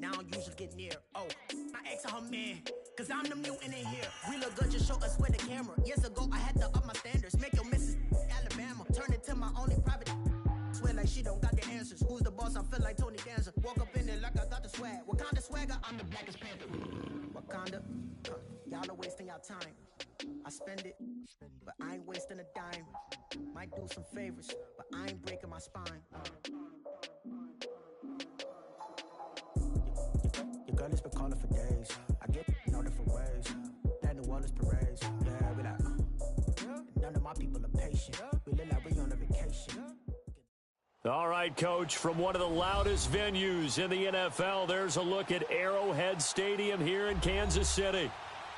now I don't usually get near. Oh, my ex and her man, cause I'm the mutant in here. We look good, just show us where the camera. Years ago, I had to up my standards. Make your missus Alabama. Turn it to my only private. Swear like she don't got the answers. Who's the boss? I feel like Tony Danza. Walk up in there like I got the swag. What kind of swagger? I'm the blackest panther. Wakanda, y'all are wasting your time. I spend it, but I ain't wasting a dime. Might do some favors, but I ain't breaking my spine. Your girl has been calling for days. I get in all different ways. That New Orleans parades. Yeah, we like, none of my people are patient. We look like we on a vacation. All right, Coach, from one of the loudest venues in the NFL, there's a look at Arrowhead Stadium here in Kansas City.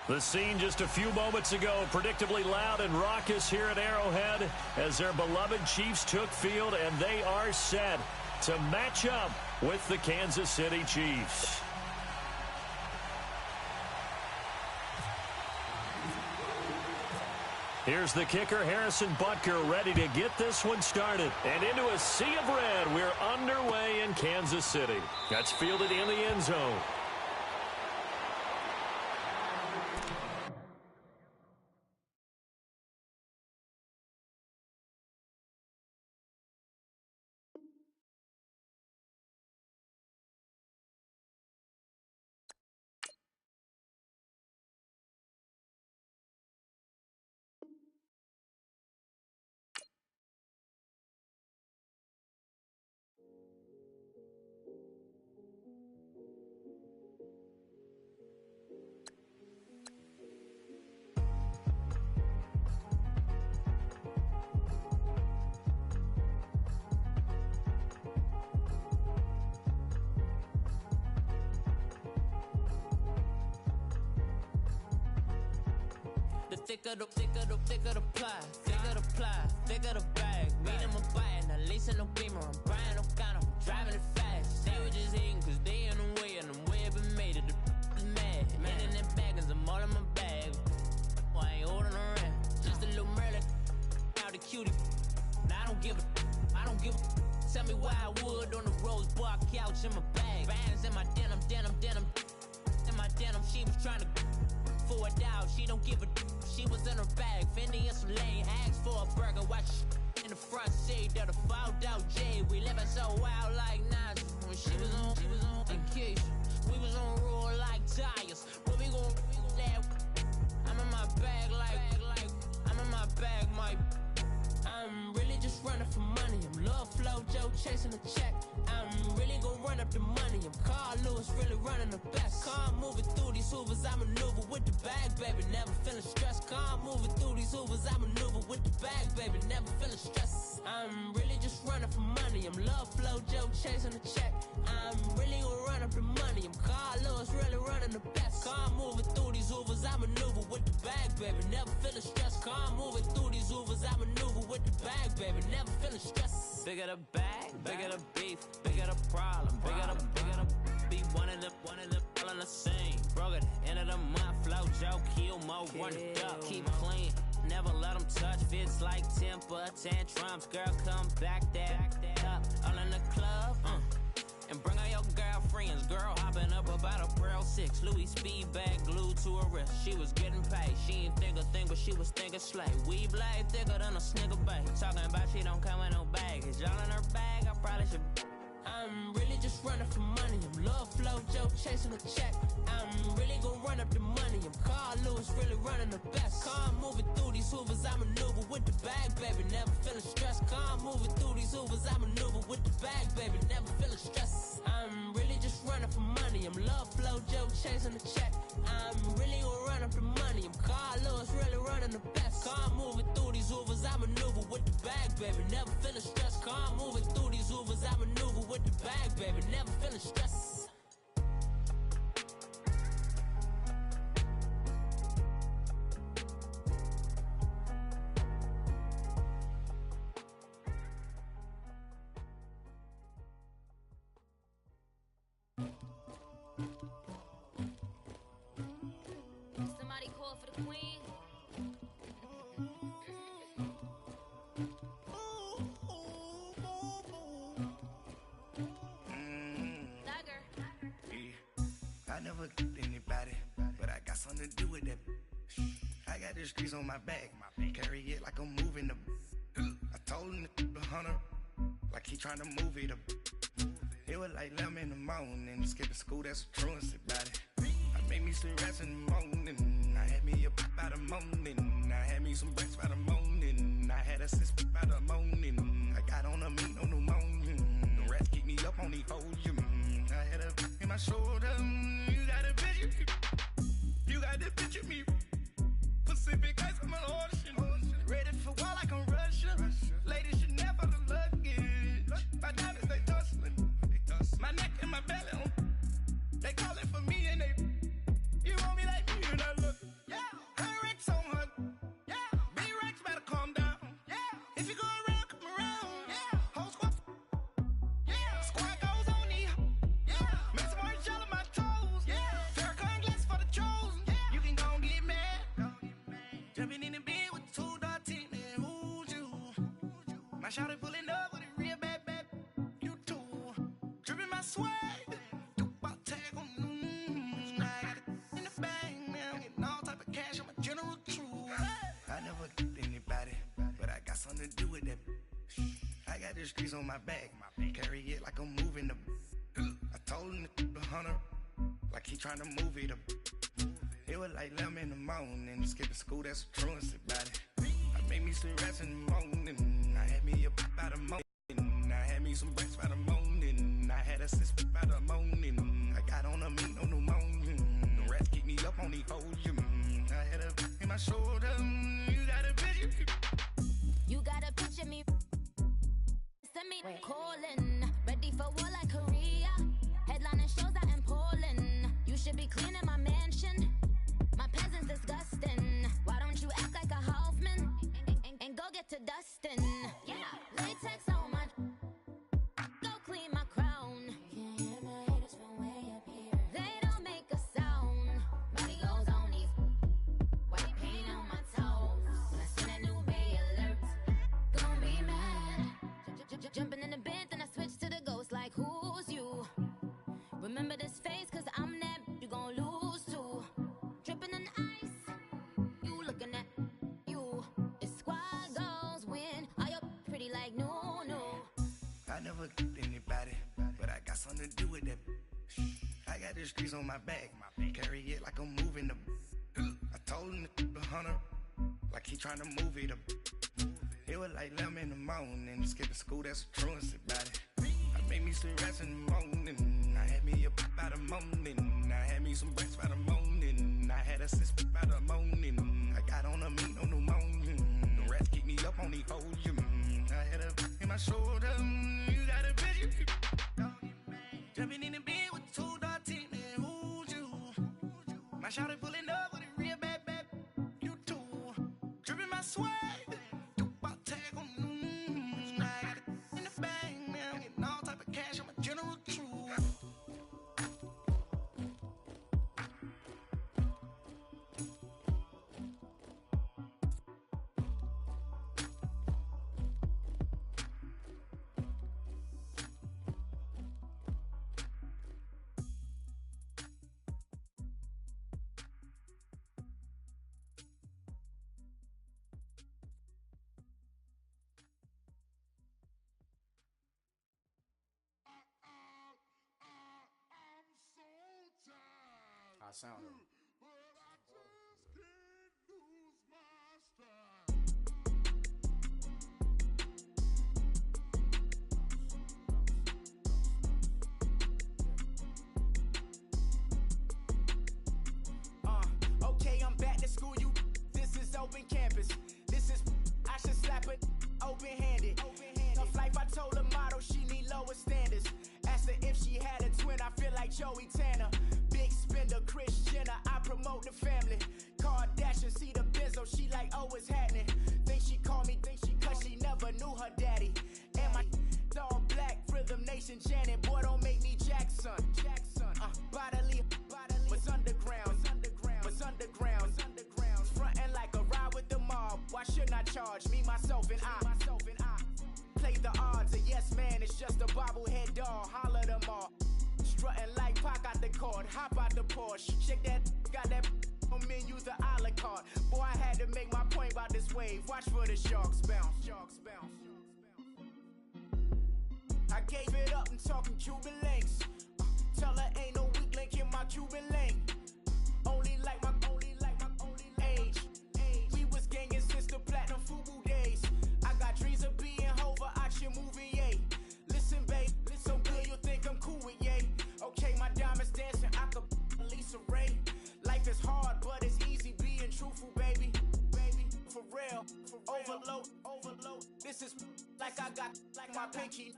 The scene just a few moments ago, predictably loud and raucous here at Arrowhead as their beloved Chiefs took field, and they are set to match up with the Kansas City Chiefs. Here's the kicker, Harrison Butker, ready to get this one started. And into a sea of red, we're underway in Kansas City. That's fielded in the end zone. Thicker the pie, thicker the bag. Meet them a buying, at least in no beamer. I'm buying no gun, I'm driving it fast. They were just hating cause they in the way, and the way it been made it, the is mad. Man in them baggins, I'm all in my bag. Well, I ain't holding around, just a little Merlin, out the cutie. Now I don't give a, tell me why I would on the rose bar couch in my bag. Bands in my denim. In my denim, she was trying to for it out, she don't give a. She was in her bag, Fendi and some lane hags for a burger. Watch in the front seat of the fouled out J. We living so wild like Nas. When she was on vacation, we was on roll like tires. What we gon' that? I'm in my bag like I'm in my bag, my. I'm really just running for money. I'm Love Flow Joe chasing a check. I'm really gon' run up the money. I'm Carl Lewis, really running the best. Car moving through these hoovers, I maneuver with the bag, baby. Never feeling stressed. Car moving through these hoovers, I maneuver with the bag, baby. Never feeling stressed. I'm really just running for money. I'm Love Flow Joe chasing a check. I'm really gon' run up the money. I'm Carl Lewis, really running the best. Car moving through these hoovers, I maneuver with the bag, baby. Never feeling stressed. Car moving through these hoovers, I maneuver with the bag, baby. Never feeling stressed. Bigger the bag, bigger the beef, bigger the problem, bigger the be one in the all in the same. Broke at the end of the month, flow Joe, kill mo, run it up, keep clean. Never let them touch, fits like temper tantrums. Girl, come back that up, all in the club, and bring all your girlfriends. Girl hopping up about a Pearl 6, Louis speed bag glued to her wrist. She was getting paid, she ain't think a thing, but she was thinking slay. We blade thicker than a snigger bag. Talking about she don't come with no baggage. Y'all in her bag, I probably should. I'm really just running for money. I'm Love Flow Joe chasing a check. I'm really gon' run up the money. I'm Carl Lewis, really running the best. Car moving through these hoovers, I maneuver with the bag, baby. Never feeling stressed. Car moving through these hoovers, I maneuver with the bag, baby. Never feeling stressed. I'm really just running for money. I'm Love Flow Joe chasing a check. I'm really gon' run up the money. I'm Carl Lewis, really running the best. Car moving through these hoovers, I maneuver with the bag, baby. Never feeling stressed. Car moving through these hoovers, I maneuver with the bag, baby. Never feeling stressed. Somebody call for the queen. I never anybody, but I got something to do with that. I got the streets on my back, carry it like I'm moving the. I told him to 100, like he trying to move it up. It was like 11 in the morning, skipping school, that's a truancy about it. I made me some rest in the morning, I had me a pop by the morning. I had me some breaks by the morning, I had a six by the morning. I got on a meat, no pneumonia, the rats keep me up on the volume. I had a in my shoulder, you got a picture, you got to picture me. Pacific ice, I'm an ocean, ready for war like I'm Russia. Ladies should never the luggage, my diamonds they tussling. My neck and my belly on. They calling for me and they. You want me like me and I look. Yeah. Her Rex on her. Yeah. B-Rex better calm down. Yeah. If you go around, come around. Yeah. Whole squad. Yeah. Squad goes on the. Yeah. Make some orange gel on my toes. Yeah. Farrakhan glass for the chosen. Yeah. You can go and get mad. Jumping in the bed with 2 dark teeth. Man, who's you? My shawty pulling up with a real bad. Dripping my swag, Dupac tag on. I got it in the bag, man. I'm getting all type of cash. I'm a general true. I never anybody, but I got something to do with that. I got the streets on my back, carry it like I'm moving the. I told him to 100, like he trying to move it up. It was like 11 in the morning, skipping school, that's a truancy about it. I made me some rest in the morning, I had me a pop by the morning. I had me some breaks by the morning. I had a six by the morning. I got on a meat, no pneumonia. The rats keep me up on the volume. I had a in my shoulder. You got a picture. You got a picture me. Send me calling. Ready for war like Korea. Headlining shows out in Poland. You should be cleaning my mansion. My peasants disgusting. Why don't you act like a Hoffman and go get to dustin'? Yeah, latex on my. Go clean my crown. Can't hear my haters from way up here. They don't make a sound. Money goes on these. White paint on my toes. When I send a new bay alert, gon' be mad. Jumping in the bed, then I switch to the ghost like who's you? Remember this face, cause I'm that you gon' lose too. Dripping in ice, you looking at you. It's squad goals win. Are you pretty like no? I never anybody, but I got something to do with that. I got the streets on my back, carry it like I'm moving the. I told him to 100, like he trying to move it up. It was like 11 in the morning, skipping school, that's a truancy about it. I made me some rest in the morning, I had me a pop by the morning. I had me some breaks by the morning, I had a six by the morning. I got on a meat, no pneumonia. The rats keep me up on the volume. I had a in my shoulder. You got a picture. Jumping in the bed with 2 dark teeth. Man, who's you? My shawty pulling up with a real bad. You too. Dripping my swag. Dupac tag on. I got it in the bag, man. I'm getting all type of cash. I'm a general true. I sound it. Okay, I'm back to school, you. This is open campus. This is, I should slap it open-handed. Tough life, I told the model she need lower standards. Asked her if she had a twin, I feel like Joey Tanner. Big spender, Kris Jenner, I promote the family. Kardashian, see the benzo, she like, oh, it's happening. Think she call me, cause she never knew her daddy. And my all black, Rhythm Nation Janet, boy, don't make me Jackson. Bodily, what's underground, frontin' like a ride with the mob. Why shouldn't I charge me, myself, and I? Play the odds, a yes man, it's just a bobblehead doll. Holler them all. Strutting like Pac out the cord, hop out the Porsche. Shake that, got that on menus, the a la carte. Boy, I had to make my point about this wave. Watch for the sharks bounce. Sharks bounce. I gave it up and talking Cuban links. Tell her ain't no weak link in my Cuban link. Only like my age. We was gangin' since the platinum FUBU days. I got dreams of being Hova, out your movie, yay. Listen, babe, so good you'll think I'm cool with yay. Okay, my diamonds dancing, I could Lisa Ray. Life is hard, but it's easy being truthful, baby. For real, overload. This is like I got like my pinky.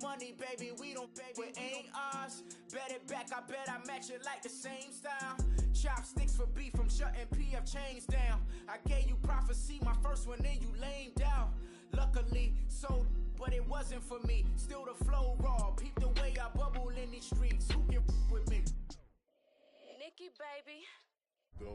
Money, baby, we don't pay, it ain't ours. Bet it back, I bet I match it like the same style. Chopsticks for beef from shutting PF chains down. I gave you prophecy, my first one, then you lamed out. Luckily, sold, but it wasn't for me. Still the flow raw, peep the way I bubble in these streets. Who can with me? Nikki, baby. Go.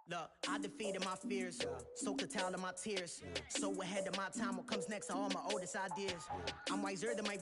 Look, I defeated my fears, soaked a towel in my tears. So ahead of my time, what comes next are all my oldest ideas. I'm wiser than my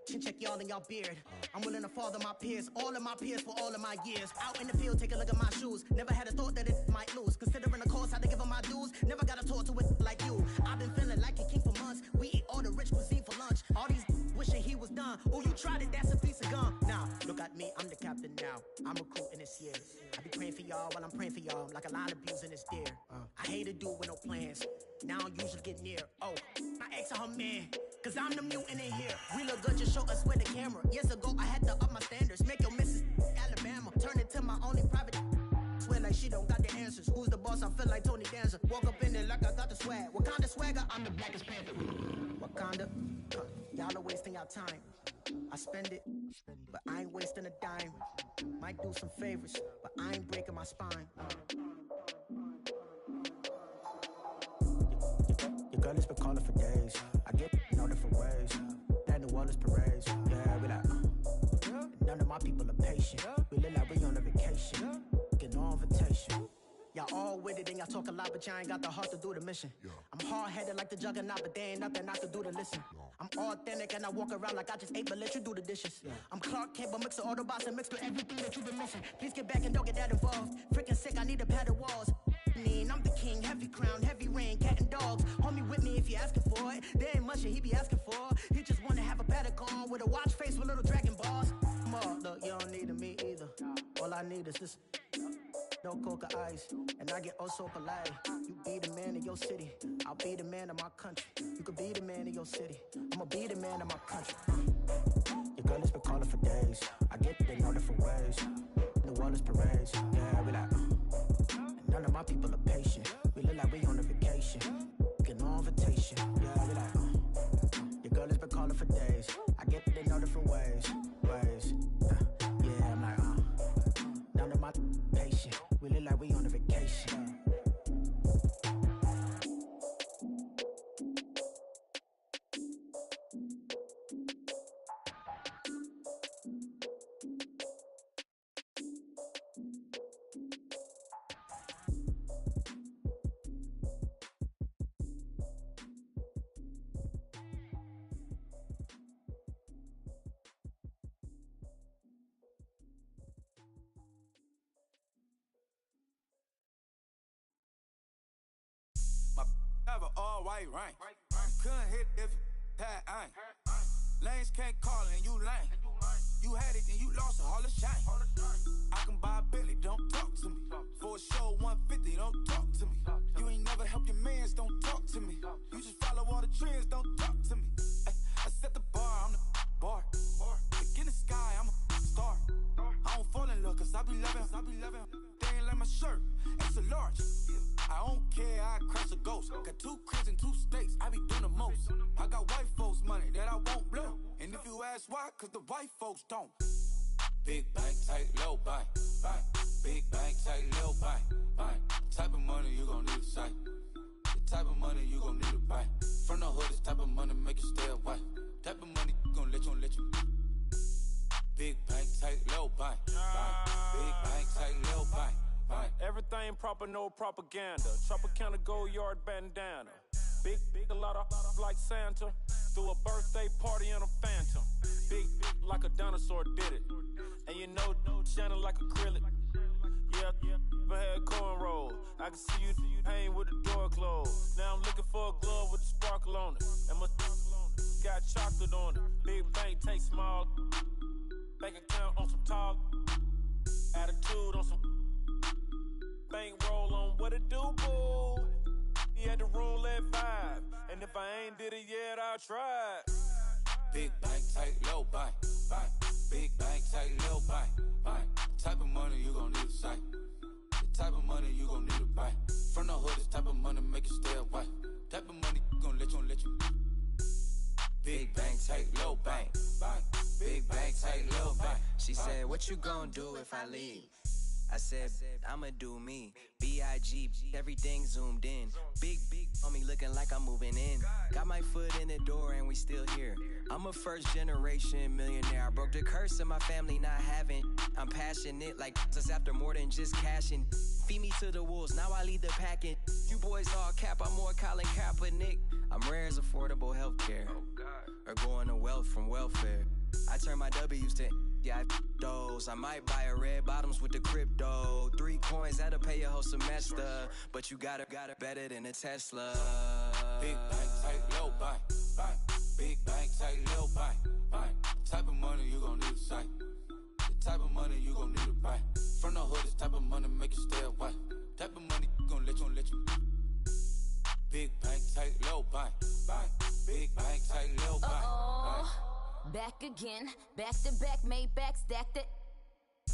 chin check y'all in y'all beard. I'm willing to father my peers, all of my peers for all of my years. Out in the field, take a look at my shoes. Never had a thought that it might lose. Considering the cost, I had to give them my dues. Never got a talk to it like you. I've been feeling like a king for months. We eat all the rich cuisine for lunch. All these wishing he was done. Oh, you tried it, that's a piece of gum. Now, look at me, I'm the captain now. I'm recruiting this year. I be praying for y'all while I'm praying for y'all. Like a line of abusing this deer. I hate to do it with no plans. Now I usually get near. Oh, my ex and her man. Cause I'm the mutant in here. We look good, just show us where the camera. Years ago, I had to up my standards. Make your missus Alabama. Turn it to my only private. Swear like she don't got the answers. Who's the boss? I feel like Tony Danza. Walk up in there like I got the swag. What kind of swagger? I'm the blackest panther. What kind of? Y'all are wasting your time. I spend it, but I ain't wasting a dime. Might do some favors, but I ain't breaking my spine. Your girl has been calling for days. I get in all different ways. That New Orleans parades. Yeah, we like, none of my people are patient. We look like we on a vacation. Get no invitation. Y'all all with it and y'all talk a lot, but y'all ain't got the heart to do the mission. I'm hard-headed like the juggernaut, but there ain't nothing I can do to listen. I'm authentic and I walk around like I just ate, but let you do the dishes. I'm Clark Kent, but mix the Autobots and mix with everything that you've been missing. Please get back and don't get that involved. Freaking sick, I need a padded walls. I'm the king, heavy crown, heavy rain, cat and dogs. Homie with me if you asking for it. There ain't much that he be asking for. He just wanna have a paddock on with a watch face with little dragon balls. Look, you don't need me either. All I need is this. No coca ice, and I get oh so polite. You be the man of your city, I'll be the man of my country. You could be the man of your city, I'ma be the man of my country. Your girl has been calling for days. I get it in all different ways. New Orleans parades, yeah, we like. None of my people are patient. We look like we on a vacation. Get no invitation, yeah, we like. Your girl has been calling for days. I get it in all different ways. Yeah, I'm like, none of my patient. We look like we on a vacation. All white rank. Couldn't hit if you had ain't. Lanes can't call and you lame. You had it and you lost all the shine. I can buy a Billy, don't talk to me. For a show 150, don't talk to me. You ain't never helped your mans, don't talk to me. You just follow all the trends, don't talk to me. I set the bar, I'm the bar. Look in the sky, I'm a star. I don't fall in love cause I be loving. They ain't like my shirt. It's a ghost. Got 2 cribs and 2 states, I be doing the most. I got white folks' money that I won't blow. And if you ask why, cause the white folks don't. Big bank, tight, low bank, bank. Big bank, tight, low bank, bank. Type of money you gon' need a sight. The type of money you gon' need to buy. From the hood, this type of money make you stay away. Type of money gon' let you. Big bank, tight, low bank, bank. Big bank, tight, low bank, bank. Everything proper, no propaganda. Tropicana gold yard bandana. Big, a lot of like Santa. Threw a birthday party in a phantom. Big, like a dinosaur did it. And you know, shining like acrylic. Yeah, I had cornrow. I can see you hang with the door closed. Now I'm looking for a glove with a sparkle on it. And my got chocolate on it. Big bank, take small. Bank account on some tall. Attitude on some. Bank roll on what it do, boo. He had the roulette vibe. And if I ain't did it yet, I'll try. Big bank, tight, low bank, bank. Big bank, tight, low bank, bank. Type of money you gon' need a sight. The type of money you gon' need to buy. From the hood, this type of money make you stay away. Type of money gon' let you. Big bank, tight, low bank, bank. Big bank, tight, low bank. She said, what you gon' do if I leave? I said, I'ma do me. B.I.G. Everything zoomed in. Big on me looking like I'm moving in. Got my foot in the door and we still here. I'm a first generation millionaire. I broke the curse of my family not having. I'm passionate like just after more than just cashing. Feed me to the wolves, now I lead the packing. You boys all cap, I'm more Colin Kaepernick. I'm rare as affordable healthcare. Or going to wealth from welfare. I turn my W's to those. I might buy a red bottoms with the crypto. 3 coins, that'll pay your whole semester. But you got it better than a Tesla. Big bank, tight, low bank, bank. Big bank, tight, low bank, bank. Type of money you gon' need a sight. The type of money you gon' need to buy. From the hood, this type of money make you stay away. Type of money gon' let you. Big bank, tight, low bank, bank. Big bank, tight, low bank, bank. Back again, back to back, made back, stacked it.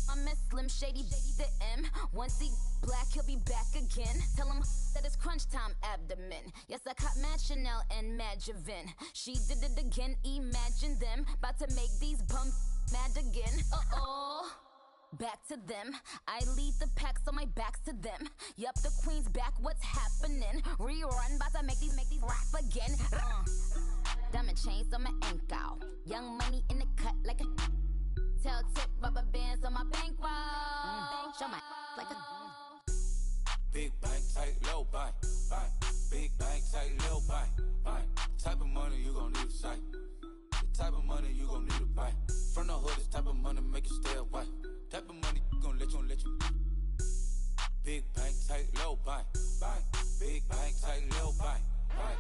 I'm a Slim Shady, the M. Once he black, he'll be back again. Tell him that it's crunch time abdomen. Yes, I caught Mad Chanel and Mad Javin. She did it again, imagine them. About to make these bums mad again. Back to them. I lead the pack, so my back's to them. Yup, the queen's back, what's happening? Rerun, about to make these rap again. Diamond chains on my ankle. Young money in the cut like a tail tip, rubber bands on my bankroll. Show my like a Big bank, tight, low bank, bank. Big bank, tight, low bank, bank. Type of money you gon' need a sight. The type of money you gon' need to buy. From the hood, this type of money make you stay away. Type of money gon' let you. Big bank, tight, low bank, bank. Big bank, tight, low bank, bank.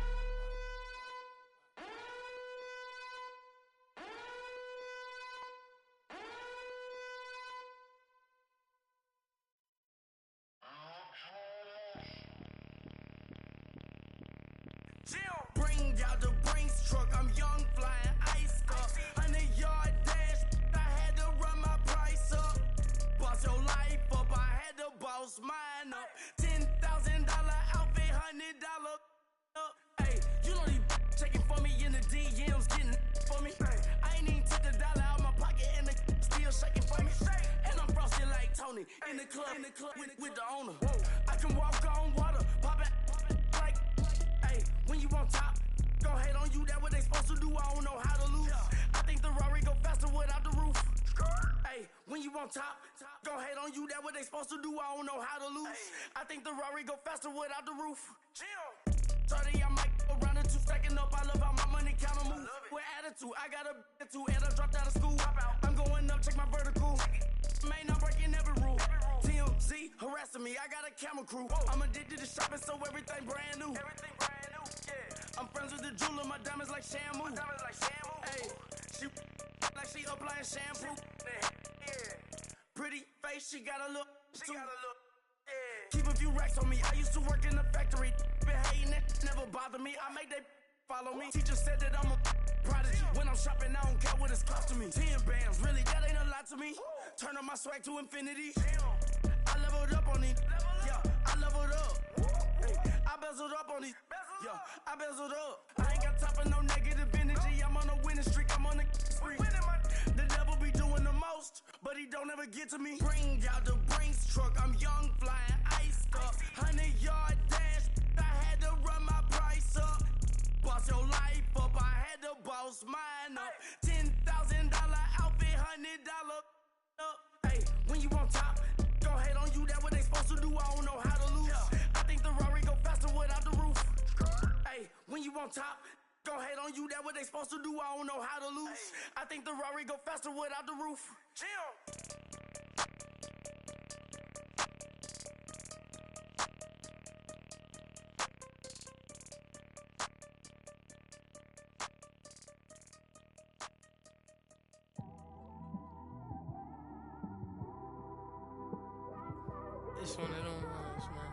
Bring out the Brinks truck, I'm young, flying ice up. 100-yard dash, I had to run my price up. Boss your life up, I had to boss mine up. $10,000 outfit, $100 up. Hey, you know these checking for me in the DMs, getting for me. I ain't even took the dollar out my pocket and the still shaking for me. And I'm frosted like Tony in the club with the owner. I can walk on water, pop it like. Hey, when you on top, gon' hate on you, that what they supposed to do, I don't know how to lose. I think the Rari go faster without the roof. Hey, when you on top, gon' hate on you, that what they supposed to do, I don't know how to lose. I think the Rari go faster without the roof. 30, I might go around the 2 stacking up, I love how my money counter move. With attitude, I got a attitude, and I dropped out of school. I'm going up, check my vertical. Man, I'm breaking every rule. TMZ harassing me, I got a camera crew. I'm addicted to shopping, so everything brand new. I'm friends with the jeweler, my diamonds like Shamu. Hey, she like she applying shampoo. Pretty face, she got a look. Keep a few racks on me. I used to work in the factory. Been hating it, never bother me. I make they follow me. Teacher said that I'm a prodigy. When I'm shopping, I don't care what it's cost to me. 10 bands, really, that ain't a lot to me. Turn up my swag to infinity. I leveled up on these. Yeah, I leveled up. Hey, I bezeled up on these. ever get to me. Bring out the Brinks truck, I'm young, flying, iced up. 100-yard dash, I had to run my price up. Boss your life up, I had to boss mine up. $10,000 outfit, $100 up. Hey, when you on top, gon' hate on you, that what they supposed to do, I don't know how to lose. I think the Rari go faster without the roof. Hey, when you on top, gon' hate on you, that what they supposed to do, I don't know how to lose. I think the Rari go faster without the roof. It's one of them ones, man.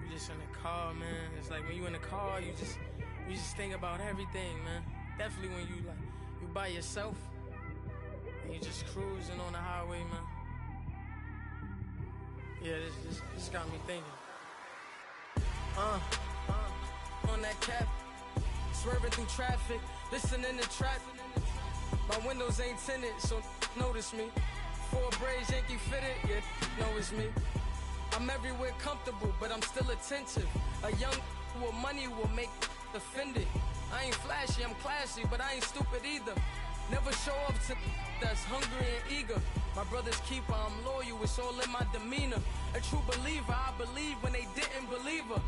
You just in the car, man. It's like when you in the car, you just think about everything, man. Definitely when you by yourself and you just cruising on the highway, man. Yeah, this got me thinking. On that cap, swerving through traffic, listening to trap. My windows ain't tinted, so notice me. 4 braids, Yankee fitted, yeah, know it's me. I'm everywhere comfortable, but I'm still attentive. A young with money will make offended. I ain't flashy, I'm classy, but I ain't stupid either. Never show up to that's hungry and eager. My brother's keeper, I'm loyal, it's all in my demeanor. A true believer, I believe when they didn't believe her.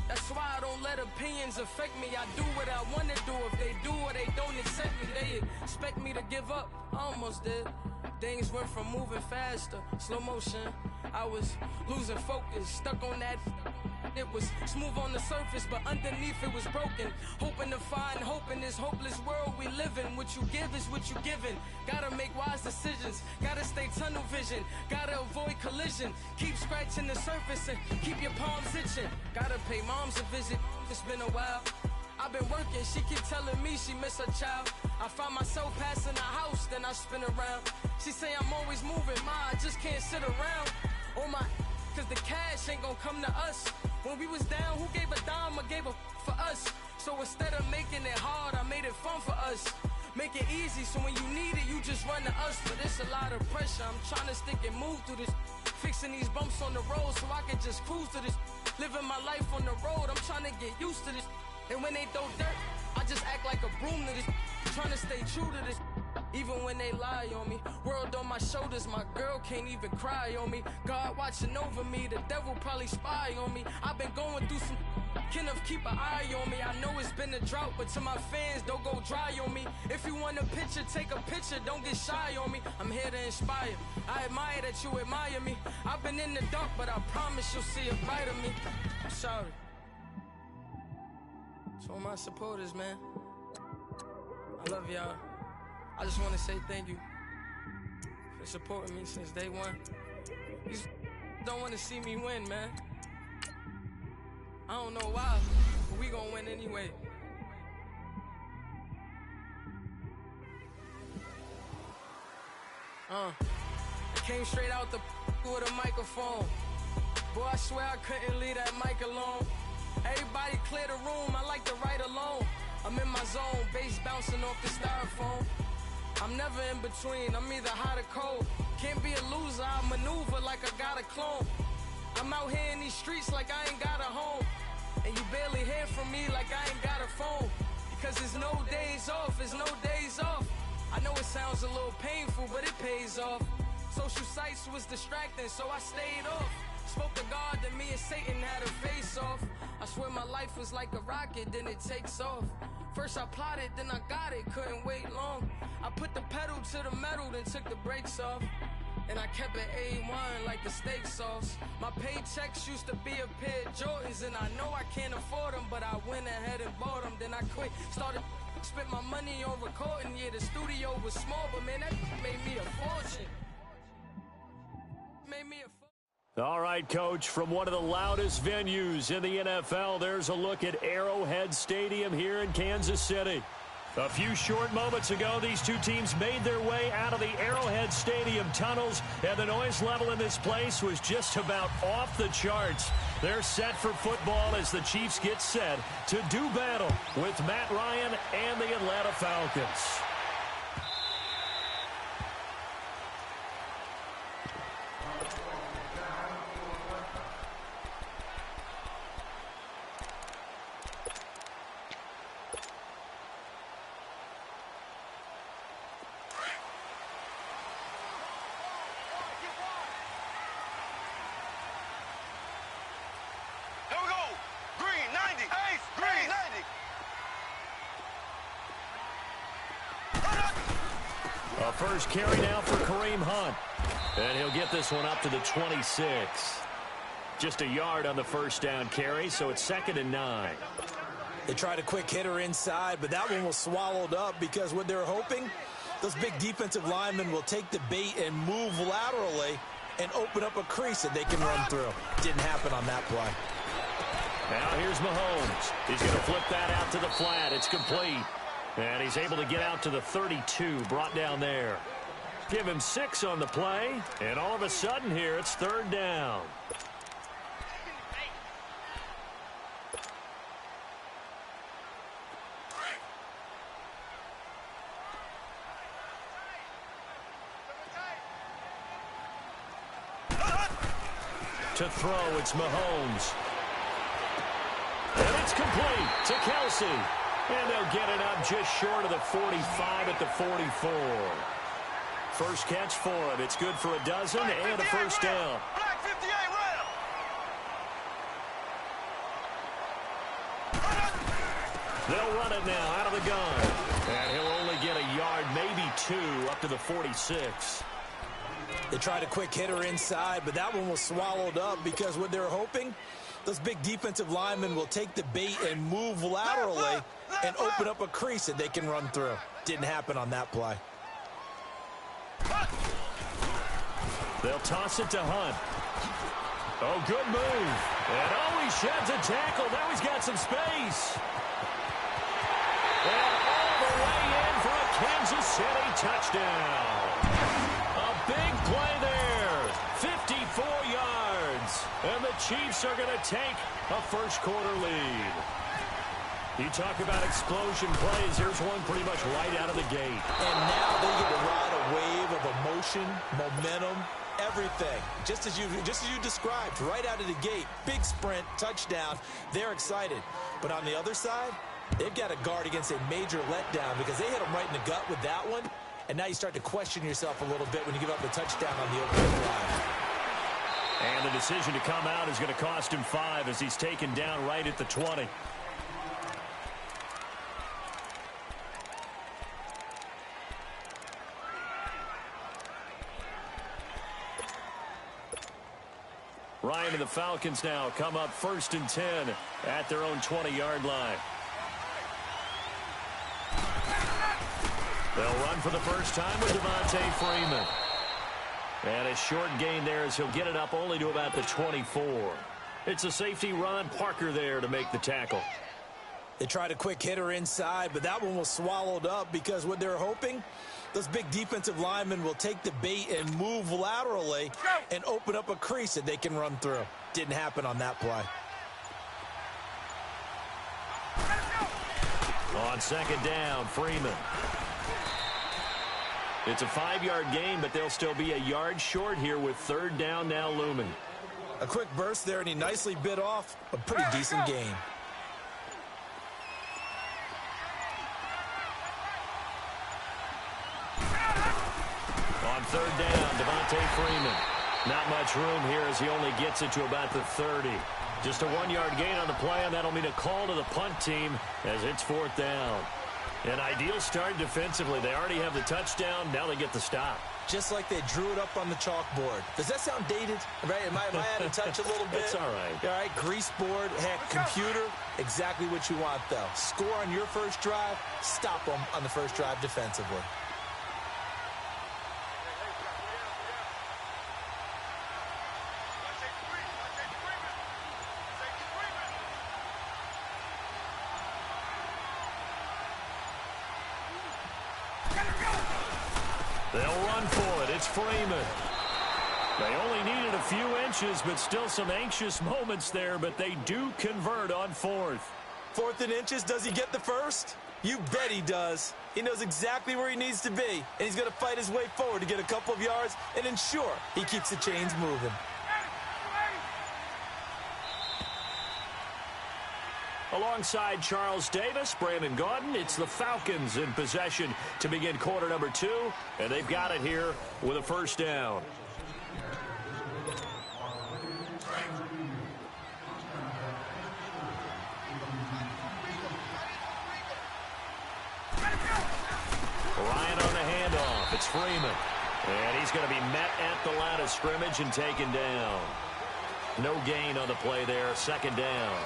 That's why I don't let opinions affect me. I do what I want to do. If they do or they don't accept me, they expect me to give up. I almost did. Things went from moving faster, slow motion. I was losing focus, stuck on that. It was smooth on the surface, but underneath it was broken. Hoping to find hope in this hopeless world we live in. What you give is what you given. Gotta make wise decisions. Gotta stay tunnel vision. Gotta avoid collision. Keep scratching the surface and keep your palms itching. Gotta pay moms a visit. It's been a while. I've been working, she keep telling me she miss her child. I find myself passing the house, then I spin around. She say I'm always moving, ma, I just can't sit around. Oh my, cause the cash ain't gon' come to us. When we was down, who gave a dime or gave a for us? So instead of making it hard, I made it fun for us. Make it easy, so when you need it, you just run to us. But it's a lot of pressure, I'm trying to stick and move through this. Fixing these bumps on the road so I can just cruise to this. Living my life on the road, I'm trying to get used to this. And when they throw dirt, I just act like a broom to this. Trying to stay true to this. Even when they lie on me. World on my shoulders, my girl can't even cry on me. God watching over me, the devil probably spy on me. I've been going through some. Kenneth, keep an eye on me. I know it's been a drought, but to my fans, don't go dry on me. If you want a picture, take a picture, don't get shy on me. I'm here to inspire. I admire that you admire me. I've been in the dark, but I promise you'll see a bright of me. I'm sorry. To all my supporters, man. I love y'all. I just want to say thank you for supporting me since day one. You don't want to see me win, man. I don't know why, but we gonna win anyway. I came straight out the with a microphone. Boy, I swear I couldn't leave that mic alone. Everybody clear the room, I like to write alone. I'm in my zone, bass bouncing off the styrofoam. I'm never in between, I'm either hot or cold. Can't be a loser, I maneuver like I got a clone. I'm out here in these streets like I ain't got a home. And you barely hear from me like I ain't got a phone. Because there's no days off, there's no days off. I know it sounds a little painful, but it pays off. Social sites was distracting, so I stayed off. Spoke to God that me and Satan had a face off. I swear my life was like a rocket, then it takes off. First I plotted, then I got it, couldn't wait long. I put the pedal to the metal, then took the brakes off. And I kept it A1 like the steak sauce. My paychecks used to be a pair of Jordans, and I know I can't afford them, but I went ahead and bought them. Then I quit, started spent my money on recording. Yeah, the studio was small, but man, that made me a fortune. Made me a fortune. All right, Coach, from one of the loudest venues in the NFL, there's a look at Arrowhead Stadium here in Kansas City. A few short moments ago, these two teams made their way out of the Arrowhead Stadium tunnels, and the noise level in this place was just about off the charts. They're set for football as the Chiefs get set to do battle with Matt Ryan and the Atlanta Falcons. A first carry now for Kareem Hunt. And he'll get this one up to the 26. Just a yard on the first down carry, so it's 2nd and 9. They tried a quick hitter inside, but that one was swallowed up because what they're hoping, those big defensive linemen will take the bait and move laterally and open up a crease that they can run through. Didn't happen on that play. Now here's Mahomes. He's going to flip that out to the flat. It's complete. And he's able to get out to the 32, brought down there. Give him 6 on the play, and all of a sudden here it's 3rd down. To throw, it's Mahomes. And it's complete to Kelsey. And they'll get it up just short of the 45 at the 44. First catch for him. It's good for a dozen and a first down. Black 58 They'll run it now out of the gun. And he'll only get a yard, maybe 2, up to the 46. They tried a quick hitter inside, but that one was swallowed up because what they're hoping, those big defensive linemen will take the bait and move laterally and open up a crease that they can run through. Didn't happen on that play. They'll toss it to Hunt. Oh, good move. And he sheds a tackle. Now he's got some space. And all the way in for a Kansas City touchdown. A big play there. 54 yards. And the Chiefs are going to take a first-quarter lead. You talk about explosion plays. Here's one pretty much right out of the gate. And now they get to ride a wave of emotion, momentum, everything. Just as you described, right out of the gate. Big sprint, touchdown. They're excited. But on the other side, they've got to guard against a major letdown because they hit them right in the gut with that one. And now you start to question yourself a little bit when you give up the touchdown on the opening drive. And the decision to come out is going to cost him 5 as he's taken down right at the 20. Ryan and the Falcons now come up 1st and 10 at their own 20-yard line. They'll run for the first time with Devontae Freeman. And a short gain there as he'll get it up only to about the 24. It's a safety, Ron Parker, there to make the tackle. They tried a quick hitter inside, but that one was swallowed up because what they're hoping, those big defensive linemen will take the bait and move laterally and open up a crease that they can run through. Didn't happen on that play. On 2nd down, Freeman. It's a 5-yard gain, but they'll still be a yard short here with 3rd down now looming. A quick burst there, and he nicely bit off a pretty decent gain. On 3rd down, Devontae Freeman. Not much room here as he only gets it to about the 30. Just a 1-yard gain on the play, and that'll mean a call to the punt team as it's 4th down. An ideal start defensively. They already have the touchdown. Now they get the stop. Just like they drew it up on the chalkboard. Does that sound dated? Right? Am I out of touch a little bit? It's all right. All right, grease board, heck, computer, exactly what you want, though. Score on your first drive, stop them on the first drive defensively. They'll run for it. It's Freeman. They only needed a few inches, but still some anxious moments there, but they do convert on 4th. 4th and inches, does he get the first? You bet he does. He knows exactly where he needs to be, and he's going to fight his way forward to get a couple of yards and ensure he keeps the chains moving. Alongside Charles Davis, Brandon Gaudin, it's the Falcons in possession to begin quarter number 2, and they've got it here with a first down. Ryan on the handoff. It's Freeman. And he's going to be met at the line of scrimmage and taken down. No gain on the play there. Second down.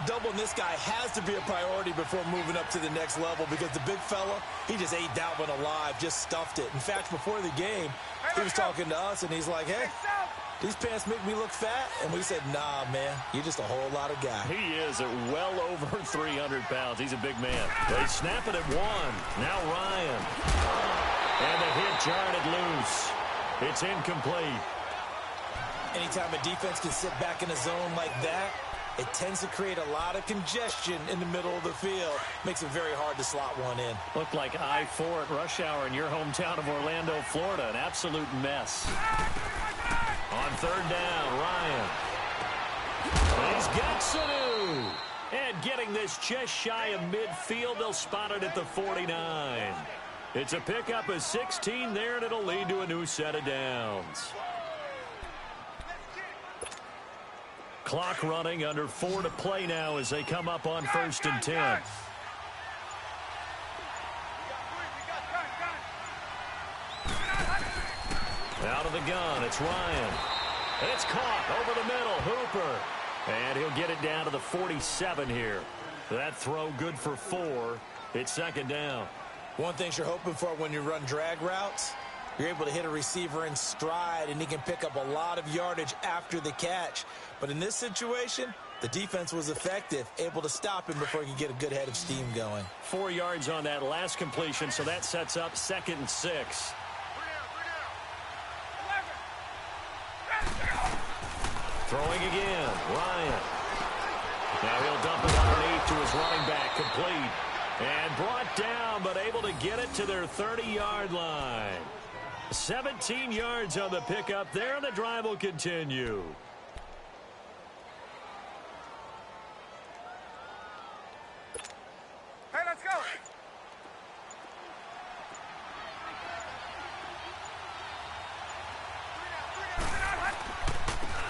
Doubling this guy has to be a priority before moving up to the next level because the big fella, he just ate that one alive, just stuffed it. In fact, before the game, he was talking to us, and he's like, hey, these pants make me look fat. And we said, nah, man, you're just a whole lot of guy. He is at well over 300 pounds. He's a big man. They snap it at 1. Now Ryan. And the hit jarred it loose. It's incomplete. Anytime a defense can sit back in a zone like that, it tends to create a lot of congestion in the middle of the field. Makes it very hard to slot one in. Looked like I-4 at rush hour in your hometown of Orlando, Florida. An absolute mess. On third down, Ryan. He's got Sanu. And getting this just shy of midfield, they'll spot it at the 49. It's a pickup of 16 there, and it'll lead to a new set of downs. Clock running, under 4 to play now as they come up on 1st and 10. Out of the gun, it's Ryan. It's caught over the middle, Hooper. And he'll get it down to the 47 here. That throw good for 4. It's second down. One thing you're hoping for when you run drag routes, you're able to hit a receiver in stride, and he can pick up a lot of yardage after the catch. But in this situation, the defense was effective, able to stop him before he could get a good head of steam going. 4 yards on that last completion, so that sets up 2nd and 6. Throwing again, Ryan. Now he'll dump it underneath to his running back, complete. And brought down, but able to get it to their 30-yard line. 17 yards on the pickup there, and the drive will continue. Hey, let's go.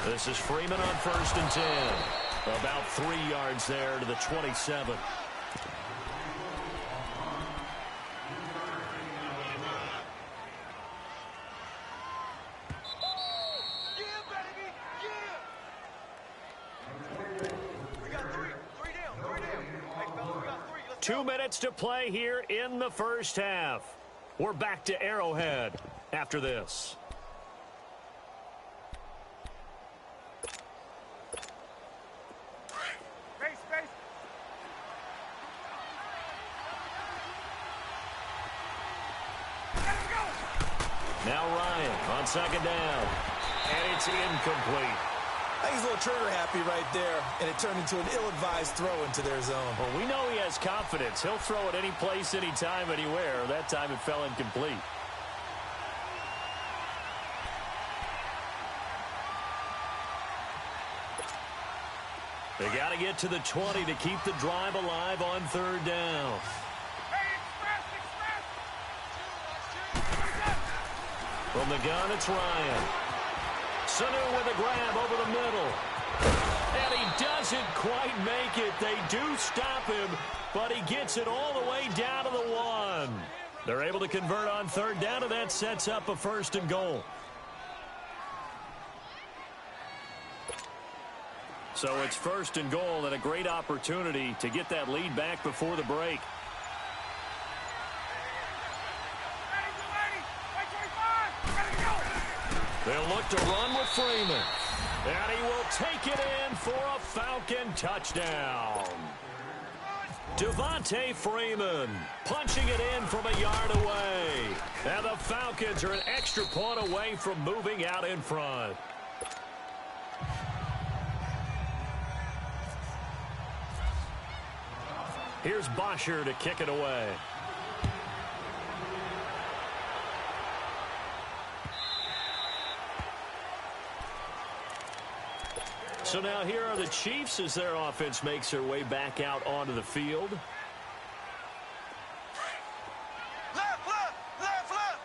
This is Freeman on 1st and 10. About 3 yards there to the 27. Yeah, baby. Yeah. We got 3. 3 down. 3 down. Hey, fellas, we got 3. Let's 2 minutes to play here in the first half. We're back to Arrowhead after this. Now Ryan on second down. And it's incomplete. I think he's a little trigger happy right there, and it turned into an ill-advised throw into their zone. Well, we know he has confidence. He'll throw it any place, anytime, anywhere. That time it fell incomplete. They got to get to the 20 to keep the drive alive on third down. From the gun, it's Ryan. Sanu with a grab over the middle. And he doesn't quite make it. They do stop him, but he gets it all the way down to the 1. They're able to convert on third down, and that sets up a 1st and goal. So it's 1st and goal, and a great opportunity to get that lead back before the break. They'll look to run with Freeman. And he will take it in for a Falcon touchdown. Devontae Freeman punching it in from a yard away. And the Falcons are an extra point away from moving out in front. Here's Bosher to kick it away. So now here are the Chiefs as their offense makes their way back out onto the field. Left, left, left, left.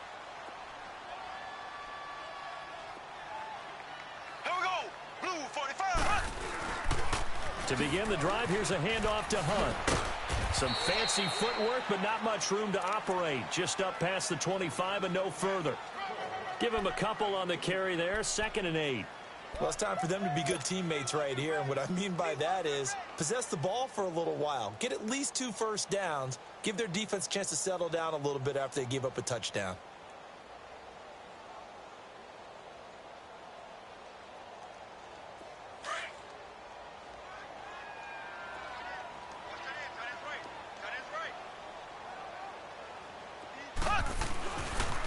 Here we go. Blue 45. To begin the drive, here's a handoff to Hunt. Some fancy footwork, but not much room to operate. Just up past the 25 and no further. Give him a couple on the carry there. 2nd and 8. Well, it's time for them to be good teammates right here. And what I mean by that is possess the ball for a little while. Get at least 2 first downs. Give their defense a chance to settle down a little bit after they give up a touchdown.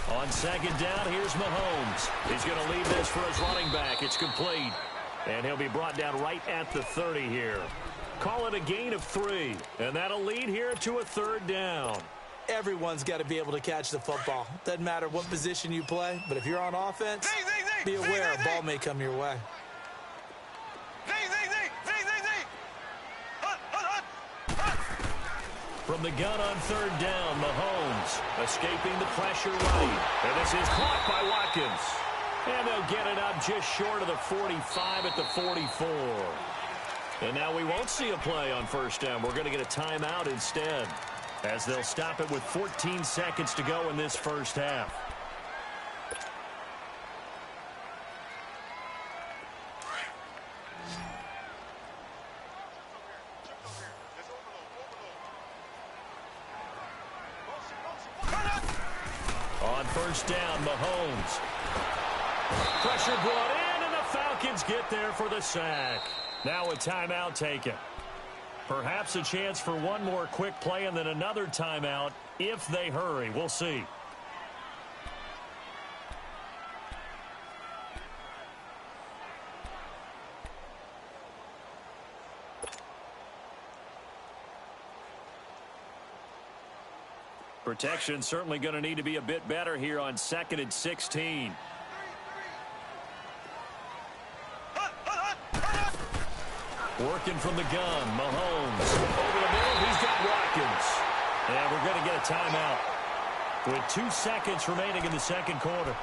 On 2nd down, here's Mahomes. He's going to lead this for his running back. It's complete. And he'll be brought down right at the 30 here. Call it a gain of 3. And that'll lead here to a 3rd down. Everyone's got to be able to catch the football. Doesn't matter what position you play, but if you're on offense, be aware a ball may come your way. From the gun on 3rd down, Mahomes escaping the pressure right. And this is caught by Watkins. And they'll get it up just short of the 45 at the 44. And now we won't see a play on 1st down. We're going to get a timeout instead, as they'll stop it with 14 seconds to go in this 1st half. On 1st down, Mahomes. Pressure brought in, and the Falcons get there for the sack. Now a timeout taken. Perhaps a chance for one more quick play and then another timeout if they hurry. We'll see. Protection certainly going to need to be a bit better here on 2nd and 16. Working from the gun, Mahomes. Over the middle, he's got Watkins. And we're going to get a timeout with 2 seconds remaining in the 2nd quarter.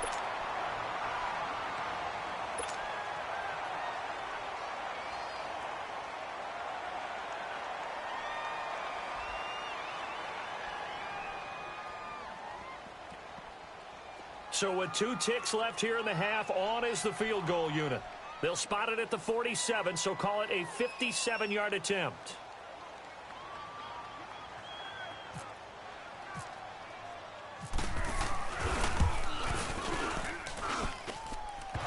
So with 2 ticks left here in the half, on is the field goal unit. They'll spot it at the 47, so call it a 57-yard attempt.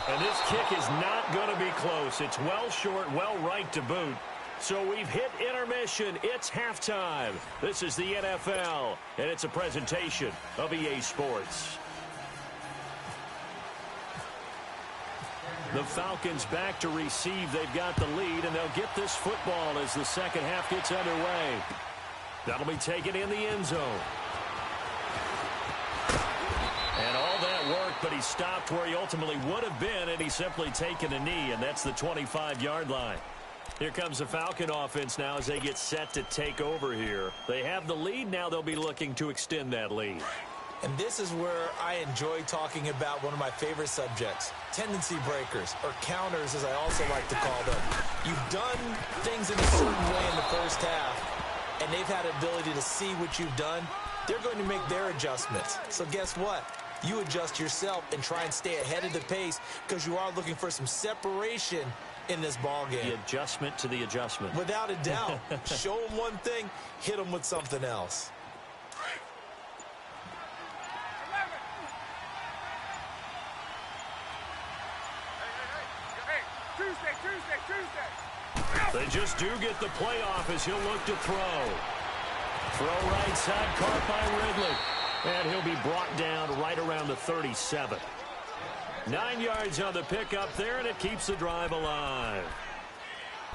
And this kick is not going to be close. It's well short, well right to boot. So we've hit intermission. It's halftime. This is the NFL, and it's a presentation of EA Sports. The Falcons back to receive. They've got the lead, and they'll get this football as the 2nd half gets underway. That'll be taken in the end zone. And all that work, but he stopped where he ultimately would have been, and he's simply taken a knee, and that's the 25-yard line. Here comes the Falcon offense now as they get set to take over here. They have the lead. Now they'll be looking to extend that lead. And this is where I enjoy talking about one of my favorite subjects, tendency breakers, or counters as I also like to call them. You've done things in a certain way in the 1st half, and they've had the ability to see what you've done. They're going to make their adjustments. So guess what? You adjust yourself and try and stay ahead of the pace because you are looking for some separation in this ball game. The adjustment to the adjustment. Without a doubt. Show them one thing, hit them with something else. They just do get the playoff as he'll look to throw. Throw right side, caught by Ridley. And he'll be brought down right around the 37. 9 yards on the pickup there, and it keeps the drive alive.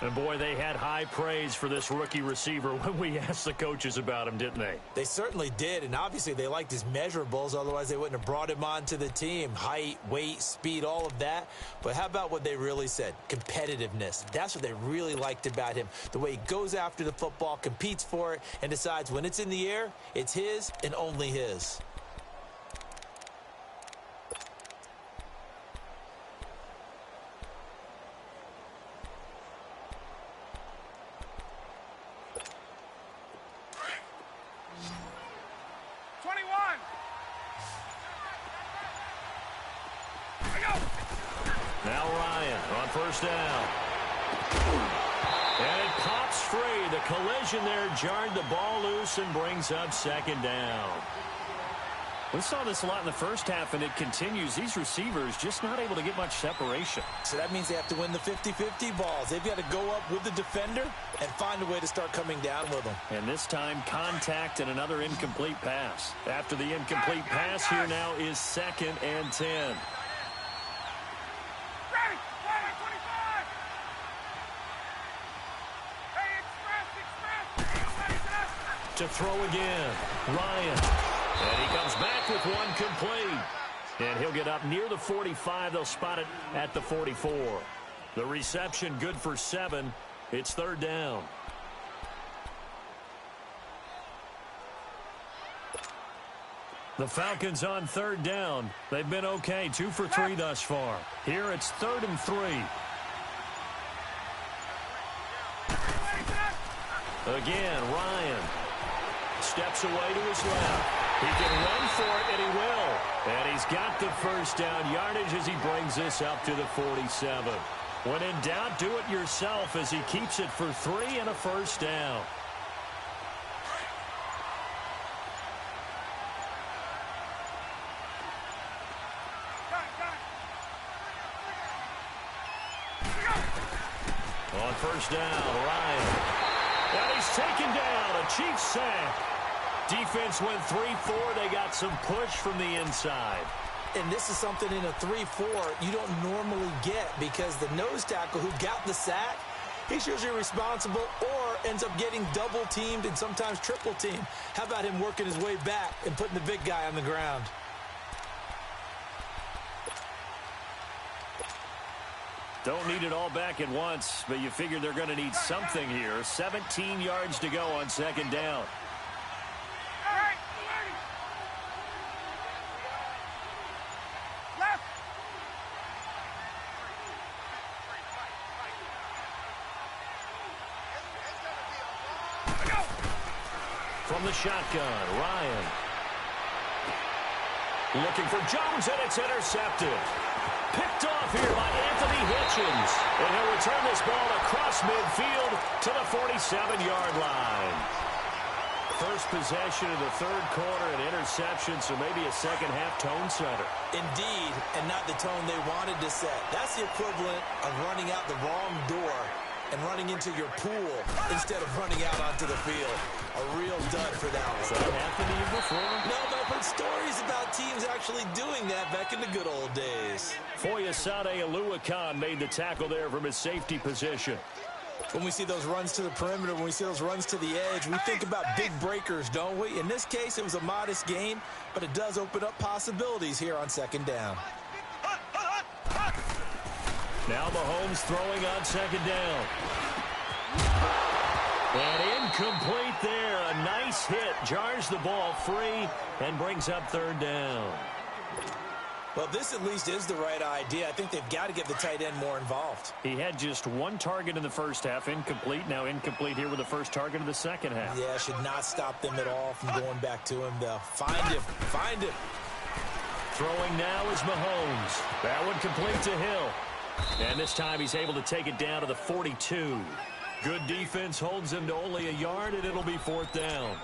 And, boy, they had high praise for this rookie receiver when we asked the coaches about him, didn't they? They certainly did, and obviously they liked his measurables. Otherwise, they wouldn't have brought him onto the team. Height, weight, speed, all of that. But how about what they really said? Competitiveness. That's what they really liked about him. The way he goes after the football, competes for it, and decides when it's in the air, it's his and only his. Now Ryan on first down. And it pops free. The collision there jarred the ball loose and brings up second down. We saw this a lot in the first half, and it continues. These receivers just not able to get much separation. So that means they have to win the 50-50 balls. They've got to go up with the defender and find a way to start coming down with them. And this time, contact and another incomplete pass. After the incomplete pass, here now is 2nd and 10. To throw again, Ryan. And he comes back with one complete. And he'll get up near the 45. They'll spot it at the 44. The reception good for 7. It's 3rd down. The Falcons on 3rd down. They've been okay, 2 for 3 thus far. Here it's 3rd and 3. Again, Ryan steps away to his left. He can run for it, and he will. And he's got the first down yardage as he brings this up to the 47. When in doubt, do it yourself as he keeps it for 3 and a first down. On first down, Ryan. And he's taken down. A Chiefs sack. Defense went 3-4. They got some push from the inside. And this is something in a 3-4 you don't normally get because the nose tackle who got the sack, he's usually responsible or ends up getting double-teamed and sometimes triple-teamed. How about him working his way back and putting the big guy on the ground? Don't need it all back at once, but you figure they're going to need something here. 17 yards to go on second down. From the shotgun, Ryan. Looking for Jones, and it's intercepted. Picked off here by Anthony Hitchens. And he'll return this ball across midfield to the 47-yard line. First possession of the third quarter, an interception, so maybe a second-half tone setter. Indeed, and not the tone they wanted to set. That's the equivalent of running out the wrong door and running into your pool instead of running out onto the field. A real dud for that one. Has that happened to you before? No, but I've heard stories about teams actually doing that back in the good old days. Foyesade Aluakan made the tackle there from his safety position. When we see those runs to the perimeter, when we see those runs to the edge, we think about big breakers, don't we? In this case, it was a modest gain, but it does open up possibilities here on second down. Now Mahomes throwing on second down. And incomplete there. A nice hit. Jars the ball free and brings up third down. Well, this at least is the right idea. I think they've got to get the tight end more involved. He had just one target in the first half. Incomplete. Now incomplete here with the first target of the second half. Yeah, should not stop them at all from going back to him, though. Find him. Find him. Throwing now is Mahomes. That one complete to Hill. And this time he's able to take it down to the 42. Good defense holds him to only a yard, and it'll be fourth down.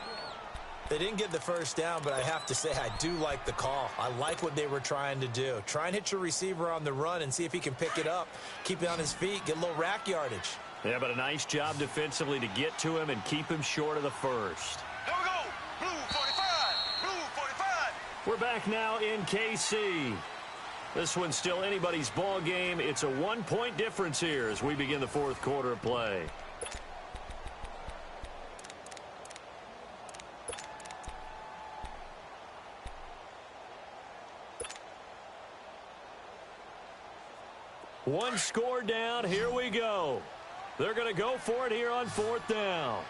They didn't get the first down, but I have to say I do like the call. I like what they were trying to do. Try and hit your receiver on the run and see if he can pick it up. Keep it on his feet, get a little rack yardage. Yeah, but a nice job defensively to get to him and keep him short of the first. Here we go. Blue 45. Blue 45. We're back now in KC. This one's still anybody's ball game. It's a 1-point difference here as we begin the fourth quarter of play. One score down. Here we go. They're going to go for it here on fourth down.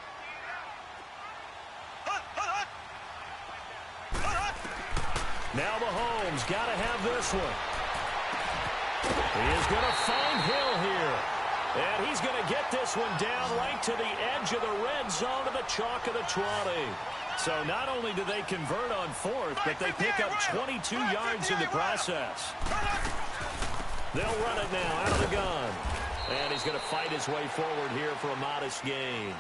Now Mahomes got to have this one. He is going to find Hill here. And he's going to get this one down right to the edge of the red zone to the chalk of the 20. So not only do they convert on fourth, but they pick up 22 yards in the process. They'll run it now out of the gun. And he's going to fight his way forward here for a modest gain.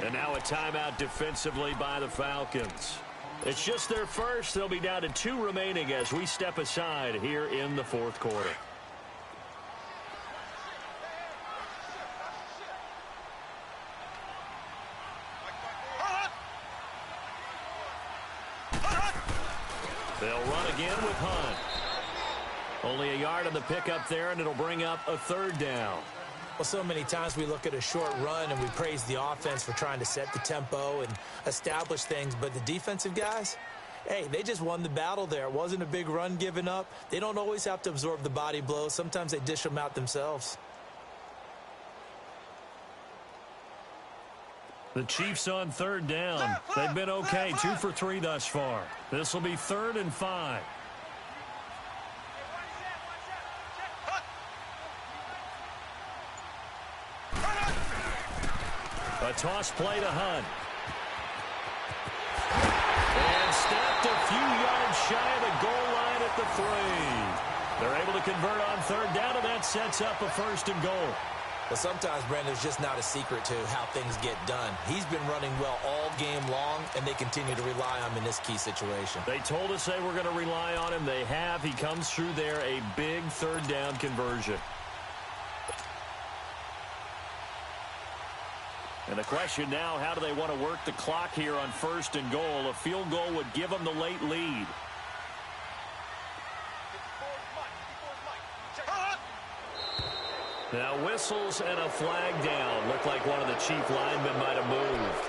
And now a timeout defensively by the Falcons. It's just their first. They'll be down to 2 remaining as we step aside here in the fourth quarter. They'll run again with Hunt. Only a yard on the pickup there, and it'll bring up a third down. Well, so many times we look at a short run and we praise the offense for trying to set the tempo and establish things, but the defensive guys, hey, they just won the battle there. It wasn't a big run given up. They don't always have to absorb the body blows. Sometimes they dish them out themselves. The Chiefs on third down. They've been okay, 2 for 3 thus far. This will be 3rd and 5. A toss play to Hunt. And snapped a few yards shy of the goal line at the 3. They're able to convert on third down, and that sets up a 1st and goal. Well, sometimes, Brandon, there's just not a secret to how things get done. He's been running well all game long, and they continue to rely on him in this key situation. They told us they were going to rely on him. They have. He comes through there, a big third down conversion. And the question now, how do they want to work the clock here on 1st and goal? A field goal would give them the late lead. Now whistles and a flag down. Looked like one of the Chief linemen might have moved.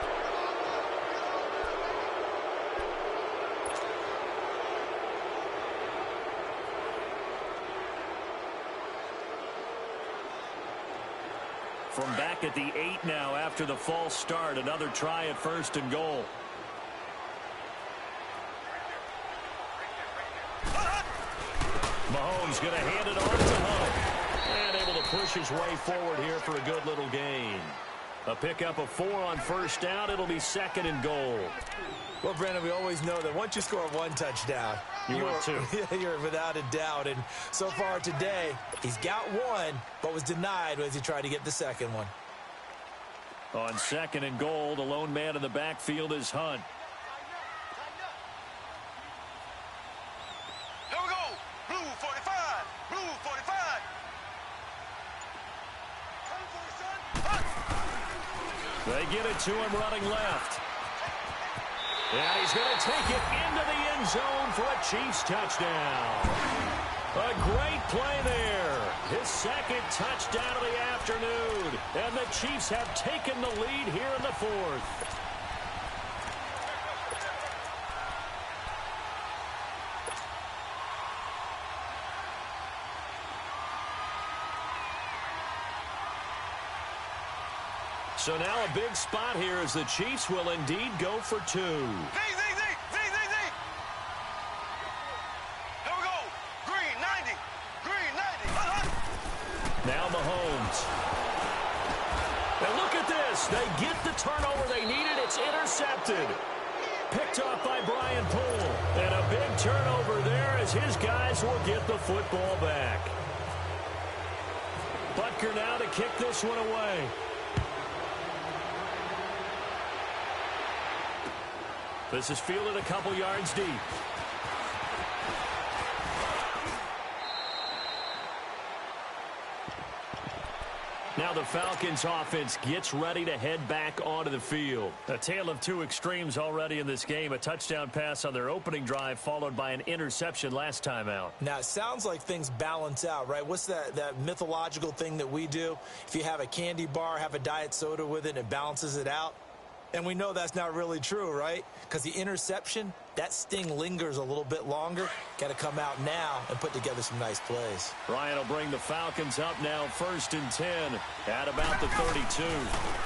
From back at the 8 now after the false start. Another try at 1st and goal. Mahomes going to hand it off to Hunt. And able to push his way forward here for a good little gain. A pickup of 4 on 1st down. It'll be 2nd and goal. Well, Brandon, we always know that once you score 1 touchdown, you're without a doubt. And so far today, he's got 1, but was denied as he tried to get the 2nd one. On 2nd and goal, the lone man in the backfield is Hunt. Here we go. Blue 45. Blue 45. They get it to him running left. And he's going to take it into the end zone for a Chiefs touchdown. A great play there. His 2nd touchdown of the afternoon. And the Chiefs have taken the lead here in the 4th. So now a big spot here as the Chiefs will indeed go for 2. Z. Here we go. Green 90. Green 90. Now Mahomes. And look at this. They get the turnover they needed. It's intercepted. Picked off by Brian Poole. And a big turnover there as his guys will get the football back. Butker now to kick this one away. This is fielded a couple yards deep. Now the Falcons offense gets ready to head back onto the field. A tale of two extremes already in this game. A touchdown pass on their opening drive followed by an interception last time out. Now, it sounds like things balance out, right? What's that mythological thing that we do? If you have a candy bar, have a diet soda with it, it balances it out. And we know that's not really true, right? Because the interception, that sting lingers a little bit longer. Got to come out now and put together some nice plays. Ryan will bring the Falcons up now 1st and 10 at about the 32.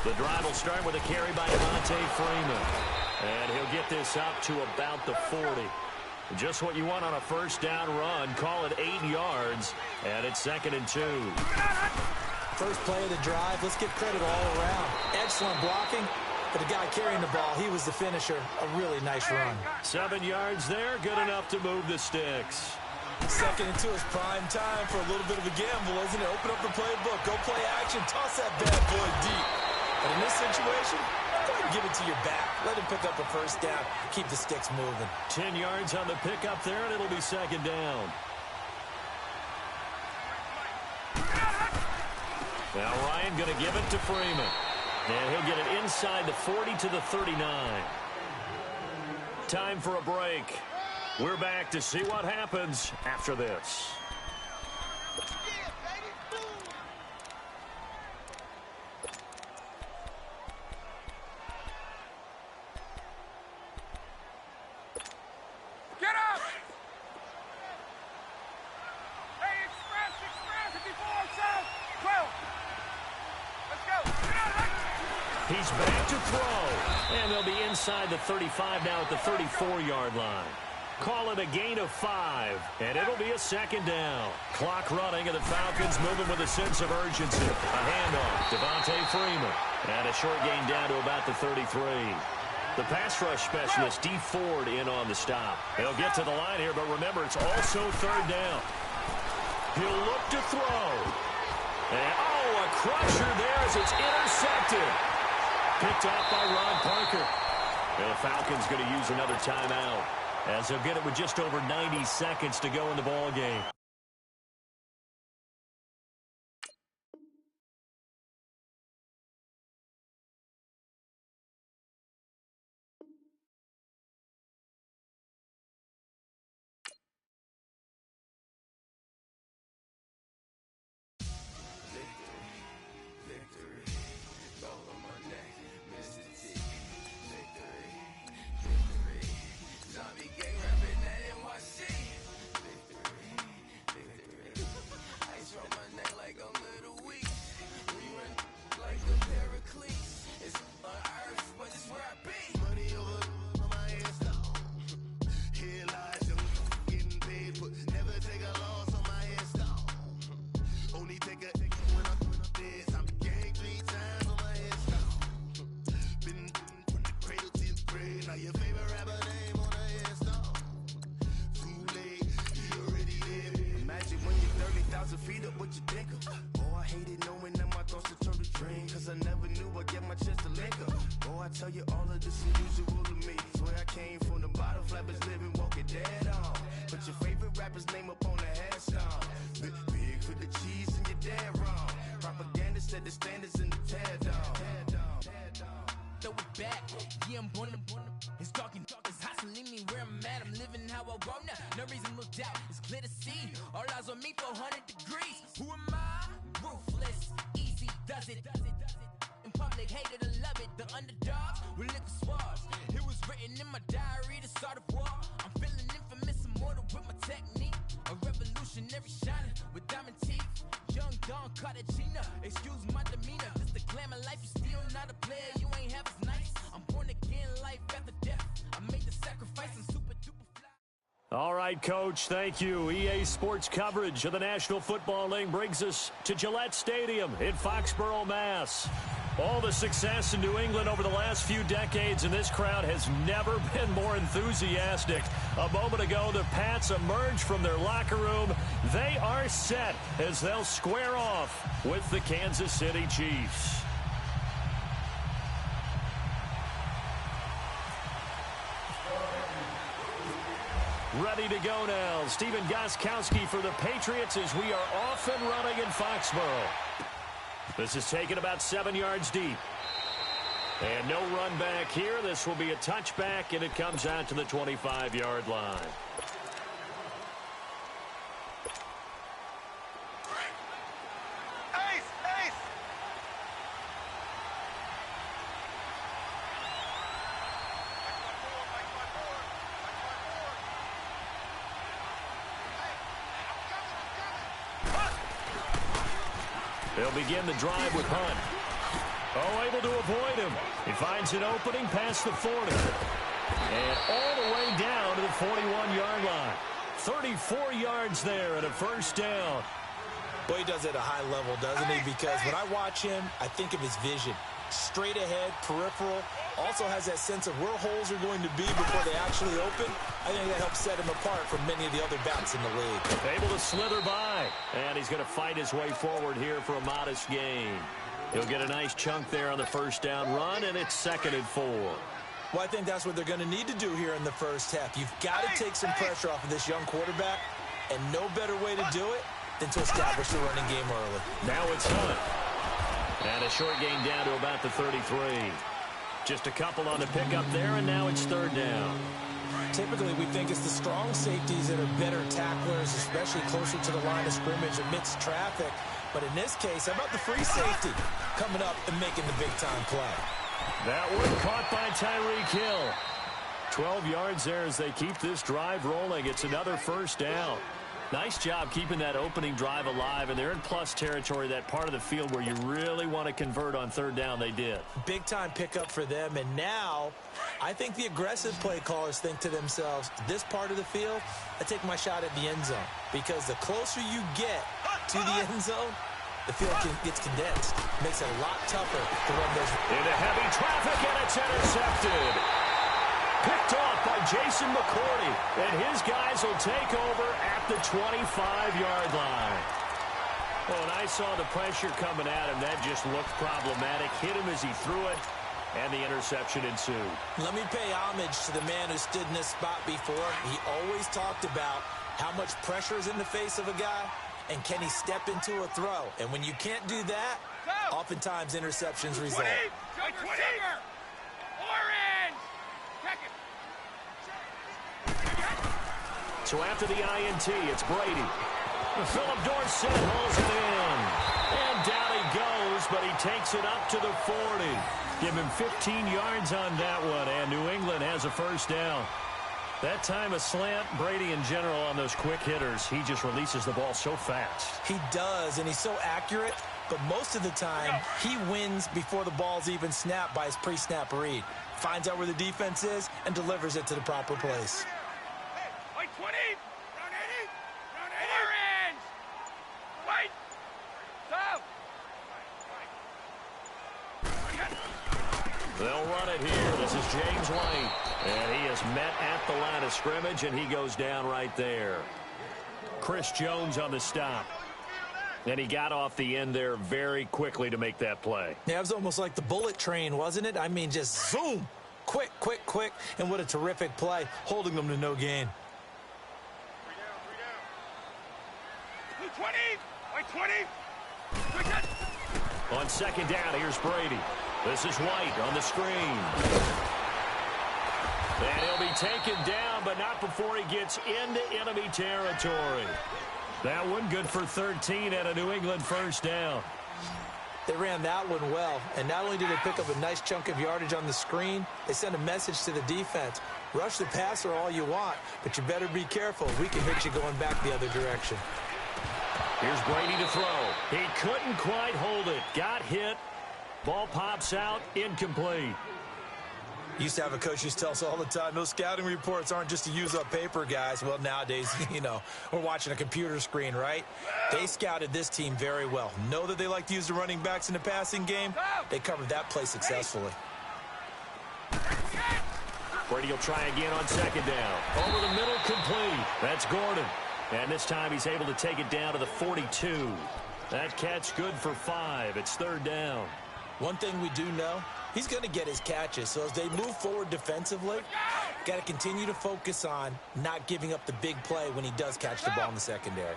The drive will start with a carry by Devontae Freeman. And he'll get this up to about the 40. Just what you want on a first down run. Call it 8 yards. And it's 2nd and 2. First play of the drive. Let's give credit all around. Excellent blocking. But the guy carrying the ball, he was the finisher. A really nice run. 7 yards there, good enough to move the sticks. 2nd and 2 is prime time for a little bit of a gamble, isn't it? Open up the playbook, go play action, toss that bad boy deep. But in this situation, go ahead and give it to your back. Let him pick up a first down, keep the sticks moving. 10 yards on the pickup there, and it'll be 2nd down. Now Ryan going to give it to Freeman. And he'll get it inside the 40 to the 39. Time for a break. We're back to see what happens after this. Get up! Hey, express, 54, south, 12. Let's go. He's back to throw. And they'll be inside the 35 now at the 34-yard line. Call it a gain of 5, and it'll be a 2nd down. Clock running, and the Falcons moving with a sense of urgency. A handoff, Devontae Freeman. And a short gain down to about the 33. The pass rush specialist, D. Ford, in on the stop. They'll get to the line here, but remember, it's also 3rd down. He'll look to throw. And, a crusher there as it's intercepted. Picked off by Ron Parker. And the Falcons going to use another timeout, as they'll get it with just over 90 seconds to go in the ball game. All right, Coach, thank you. EA Sports coverage of the National Football League brings us to Gillette Stadium in Foxborough, Mass. All the success in New England over the last few decades, and this crowd has never been more enthusiastic. A moment ago, the Pats emerged from their locker room. They are set as they'll square off with the Kansas City Chiefs. Ready to go now. Stephen Gostkowski for the Patriots as we are off and running in Foxborough. This is taken about 7 yards deep. And no run back here. This will be a touchback, and it comes out to the 25-yard line. They'll begin the drive with Hunt. Oh, able to avoid him. He finds an opening past the 40. And all the way down to the 41-yard line. 34 yards there and a first down. Boy, he does it at a high level, doesn't he? Because when I watch him, I think of his vision. Straight ahead, peripheral. Also has that sense of where holes are going to be before they actually open. I think that helps set him apart from many of the other backs in the league. Able to slither by. And he's going to fight his way forward here for a modest gain. He'll get a nice chunk there on the first down run, and it's 2nd and 4. Well, I think that's what they're going to need to do here in the first half. You've got to take some pressure off of this young quarterback, and no better way to do it than to establish the running game early. Now it's Hunt. And a short gain down to about the 33. Just a couple on the pickup there, and now it's 3rd down. Typically, we think it's the strong safeties that are better tacklers, especially closer to the line of scrimmage amidst traffic. But in this case, how about the free safety coming up and making the big-time play? That one caught by Tyreek Hill. 12 yards there as they keep this drive rolling. It's another first down. Nice job keeping that opening drive alive, and they're in plus territory, that part of the field where you really want to convert on 3rd down. They did. Big-time pickup for them, and now I think the aggressive play callers think to themselves, this part of the field, I take my shot at the end zone, because the closer you get to the end zone, the field gets condensed. Makes it a lot tougher to run those. Into heavy traffic, and it's intercepted. Picked off by Jason McCourty, and his guys will take over at the 25-yard line. Well, when I saw the pressure coming at him, that just looked problematic. Hit him as he threw it, and the interception ensued. Let me pay homage to the man who stood in this spot before. He always talked about how much pressure is in the face of a guy, and can he step into a throw. And when you can't do that, oftentimes interceptions result. So after the INT, it's Brady. Philip Dorsett hauls it in. And down he goes, but he takes it up to the 40. Give him 15 yards on that one, and New England has a first down. That time a slant. Brady in general on those quick hitters, he just releases the ball so fast. He does, and he's so accurate, but most of the time he wins before the ball's even snapped by his pre-snap read. Finds out where the defense is and delivers it to the proper place. They'll run it here. This is James White. And he is met at the line of scrimmage, and he goes down right there. Chris Jones on the stop. And he got off the end there very quickly to make that play. Yeah, it was almost like the bullet train, wasn't it? I mean, just zoom. Quick, quick, quick. And what a terrific play, holding them to no gain. 20. On 2nd down, here's Brady. This is White on the screen. And he'll be taken down, but not before he gets into enemy territory. That one good for 13 at a New England first down. They ran that one well, and not only did they pick up a nice chunk of yardage on the screen, they sent a message to the defense. Rush the passer all you want, but you better be careful. We can hit you going back the other direction. Here's Brady to throw. He couldn't quite hold it. Got hit. Ball pops out, incomplete. Used to have a coach who used to tell us all the time, those scouting reports aren't just to use up paper, guys. Well, nowadays, you know, we're watching a computer screen, right? They scouted this team very well. Know that they like to use the running backs in the passing game. They covered that play successfully. Brady will try again on 2nd down. Over the middle, complete. That's Gordon. And this time he's able to take it down to the 42. That catch good for 5. It's 3rd down. One thing we do know, he's going to get his catches. So as they move forward defensively, got to continue to focus on not giving up the big play when he does catch the ball in the secondary.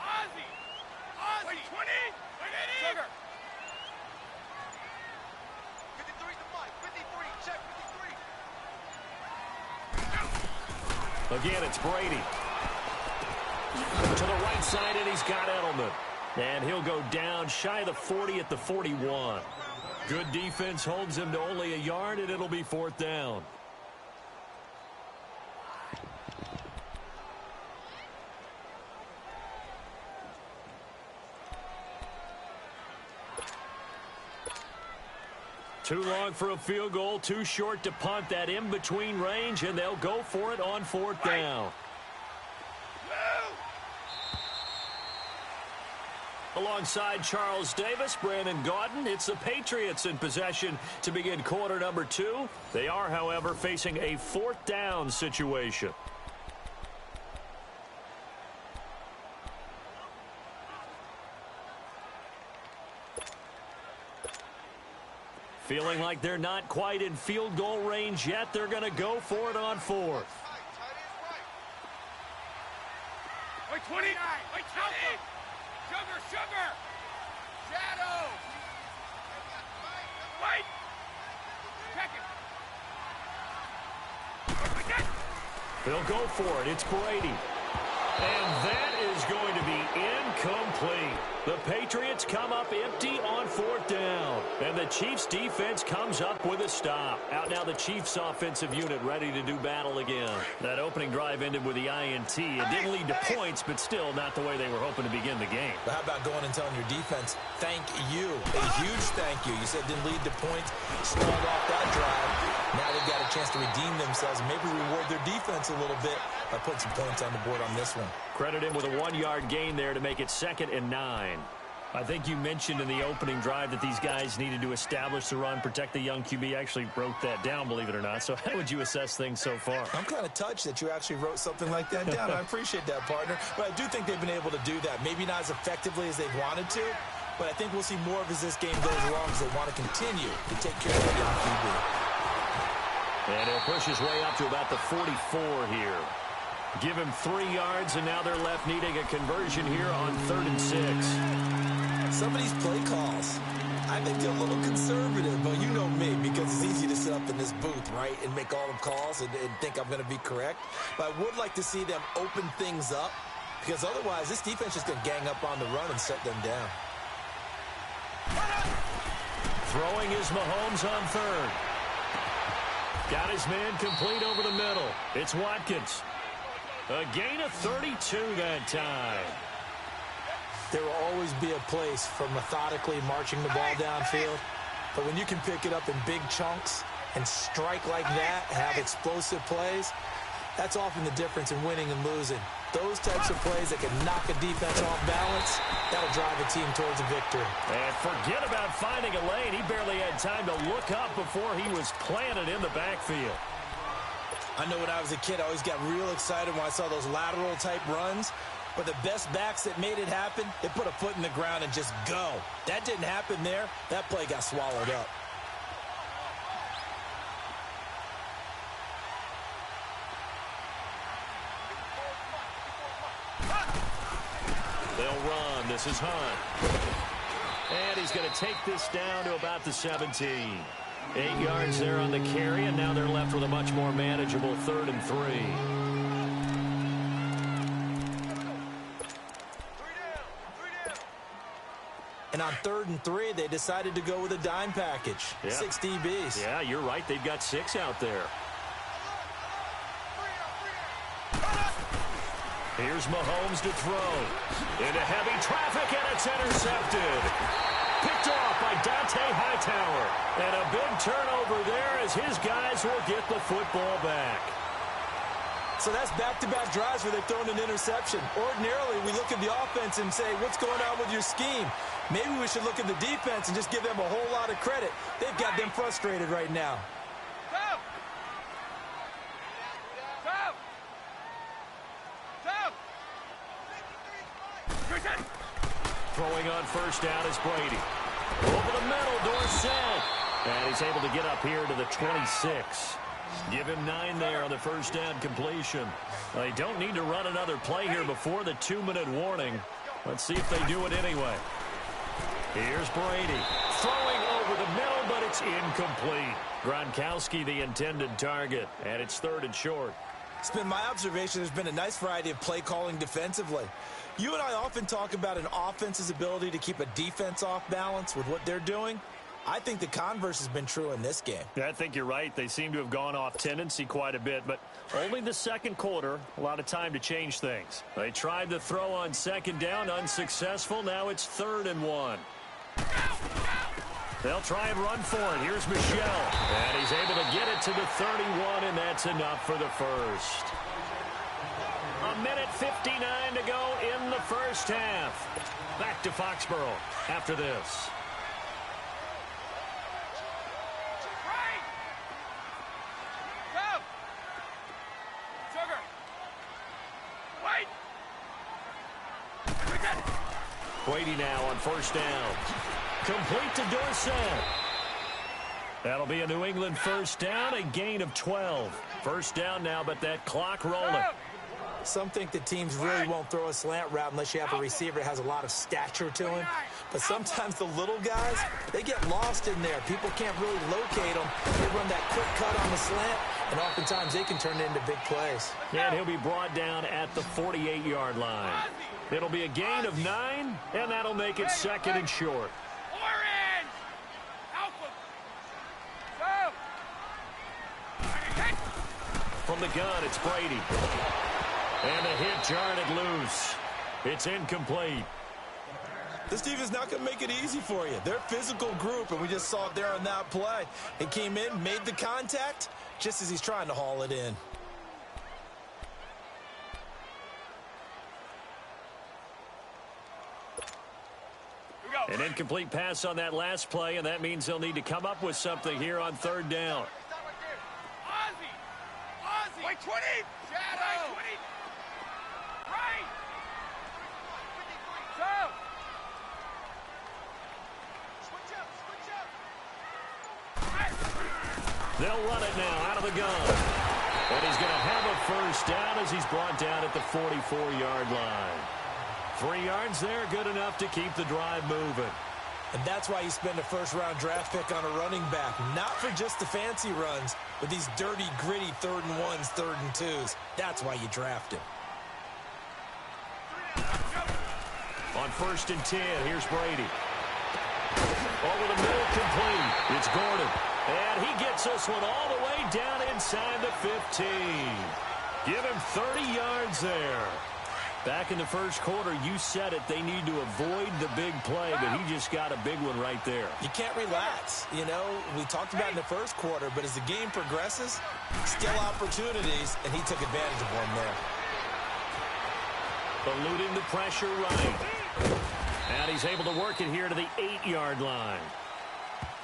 Ozzie! 20! Again, it's Brady. To the right side, and he's got Edelman. And he'll go down shy of the 40 at the 41. Good defense holds him to only a yard, and it'll be 4th down. Too long for a field goal, too short to punt. That in-between range, and they'll go for it on 4th down. Alongside Charles Davis, Brandon Gaudin, it's the Patriots in possession to begin quarter number 2. They are, however, facing a 4th down situation. Feeling like they're not quite in field goal range yet. They're going to go for it on 4th. Wait, 20. Wait, Alpha. Sugar. Shadow. Wait. Check it. They'll go for it. It's Brady. And that is going to be incomplete. The Patriots come up empty on 4th down. And the Chiefs' defense comes up with a stop. Out now the Chiefs' offensive unit ready to do battle again. That opening drive ended with the INT. It didn't lead to points, but still not the way they were hoping to begin the game. But how about going and telling your defense, thank you. A huge thank you. You said it didn't lead to points. Stalled off that drive. Now they've got a chance to redeem themselves and maybe reward their defense a little bit by putting some points on the board on this one. Credit him with a 1-yard gain there to make it 2nd and 9. I think you mentioned in the opening drive that these guys needed to establish the run, protect the young QB. Actually wrote that down, believe it or not. So how would you assess things so far? I'm kind of touched that you actually wrote something like that down. I appreciate that, partner. But I do think they've been able to do that. Maybe not as effectively as they've wanted to, but I think we'll see more of as this game goes along because they want to continue to take care of the young QB. And he'll push his way up to about the 44 here. Give him 3 yards, and now they're left needing a conversion here on 3rd and 6. Some of these play calls, I think they're a little conservative, but you know me, because it's easy to sit up in this booth, right, and make all the calls and think I'm going to be correct. But I would like to see them open things up, because otherwise this defense is going to gang up on the run and shut them down. Throwing is Mahomes on 3rd. Got his man complete over the middle. It's Watkins. A gain of 32 that time. There will always be a place for methodically marching the ball downfield. But when you can pick it up in big chunks and strike like that and have explosive plays, that's often the difference in winning and losing. Those types of plays that can knock a defense off balance, that'll drive a team towards a victory. And forget about finding a lane. He barely had time to look up before he was planted in the backfield. I know when I was a kid, I always got real excited when I saw those lateral type runs. But the best backs that made it happen, they put a foot in the ground and just go. That didn't happen there. That play got swallowed up. They'll run. This is Hunt. And he's going to take this down to about the 17. 8 yards there on the carry, and now they're left with a much more manageable 3rd and 3. And on 3rd and 3, they decided to go with a dime package. Yeah. 6 DBs. Yeah, you're right. They've got 6 out there. Here's Mahomes to throw. Into heavy traffic, and it's intercepted. Picked off by Dante Hightower. And a big turnover there as his guys will get the football back. So that's back-to-back drives where they've thrown an interception. Ordinarily, we look at the offense and say, what's going on with your scheme? Maybe we should look at the defense and just give them a whole lot of credit. They've got them frustrated right now. Throwing on 1st down is Brady. Over the middle, Dorsett. And he's able to get up here to the 26. Give him 9 there on the 1st down completion. They don't need to run another play here before the 2-minute warning. Let's see if they do it anyway. Here's Brady. Throwing over the middle, but it's incomplete. Gronkowski the intended target, and it's 3rd and short. It's been my observation there's been a nice variety of play calling defensively. You and I often talk about an offense's ability to keep a defense off balance with what they're doing. I think the converse has been true in this game. Yeah, I think you're right. They seem to have gone off tendency quite a bit, but only the second quarter, a lot of time to change things. They tried to throw on second down, unsuccessful. Now it's 3rd and 1. They'll try and run for it. Here's Michel, and he's able to get it to the 31, and that's enough for the first. 1:59 to go in the first half. Back to Foxborough after this. Brady now on first down. Complete to Dorsett. That'll be a New England first down, a gain of 12. First down now, but that clock rolling. Some think the teams really won't throw a slant route unless you have a receiver that has a lot of stature to him. But sometimes the little guys, they get lost in there. People can't really locate them. They run that quick cut on the slant, and oftentimes they can turn it into big plays. And he'll be brought down at the 48-yard line. It'll be a gain of 9, and that'll make it 2nd and short. Orange! Alpha! From the gun, it's Brady. And the hit jarred it loose. It's incomplete. This defense is not going to make it easy for you. They're a physical group, and we just saw it there on that play. It came in, made the contact, just as he's trying to haul it in. An incomplete pass on that last play, and that means they'll need to come up with something here on 3rd down. Ozzy! White 20! Shadow! Right! 20! Right! Go! Switch up! They'll run it now out of the gun. And he's going to have a first down as he's brought down at the 44-yard line. 3 yards there, good enough to keep the drive moving. And that's why you spend a first-round draft pick on a running back. Not for just the fancy runs, but these dirty, gritty 3rd and 1s, 3rd and 2s. That's why you draft him. On 1st and 10, here's Brady. Over the middle, complete. It's Gordon. And he gets this one all the way down inside the 15. Give him 30 yards there. Back in the first quarter, you said it, they need to avoid the big play, but he just got a big one right there. You can't relax. You know, we talked about in the first quarter, but as the game progresses, still opportunities, and he took advantage of one there. Eluding the pressure right. And he's able to work it here to the 8-yard line.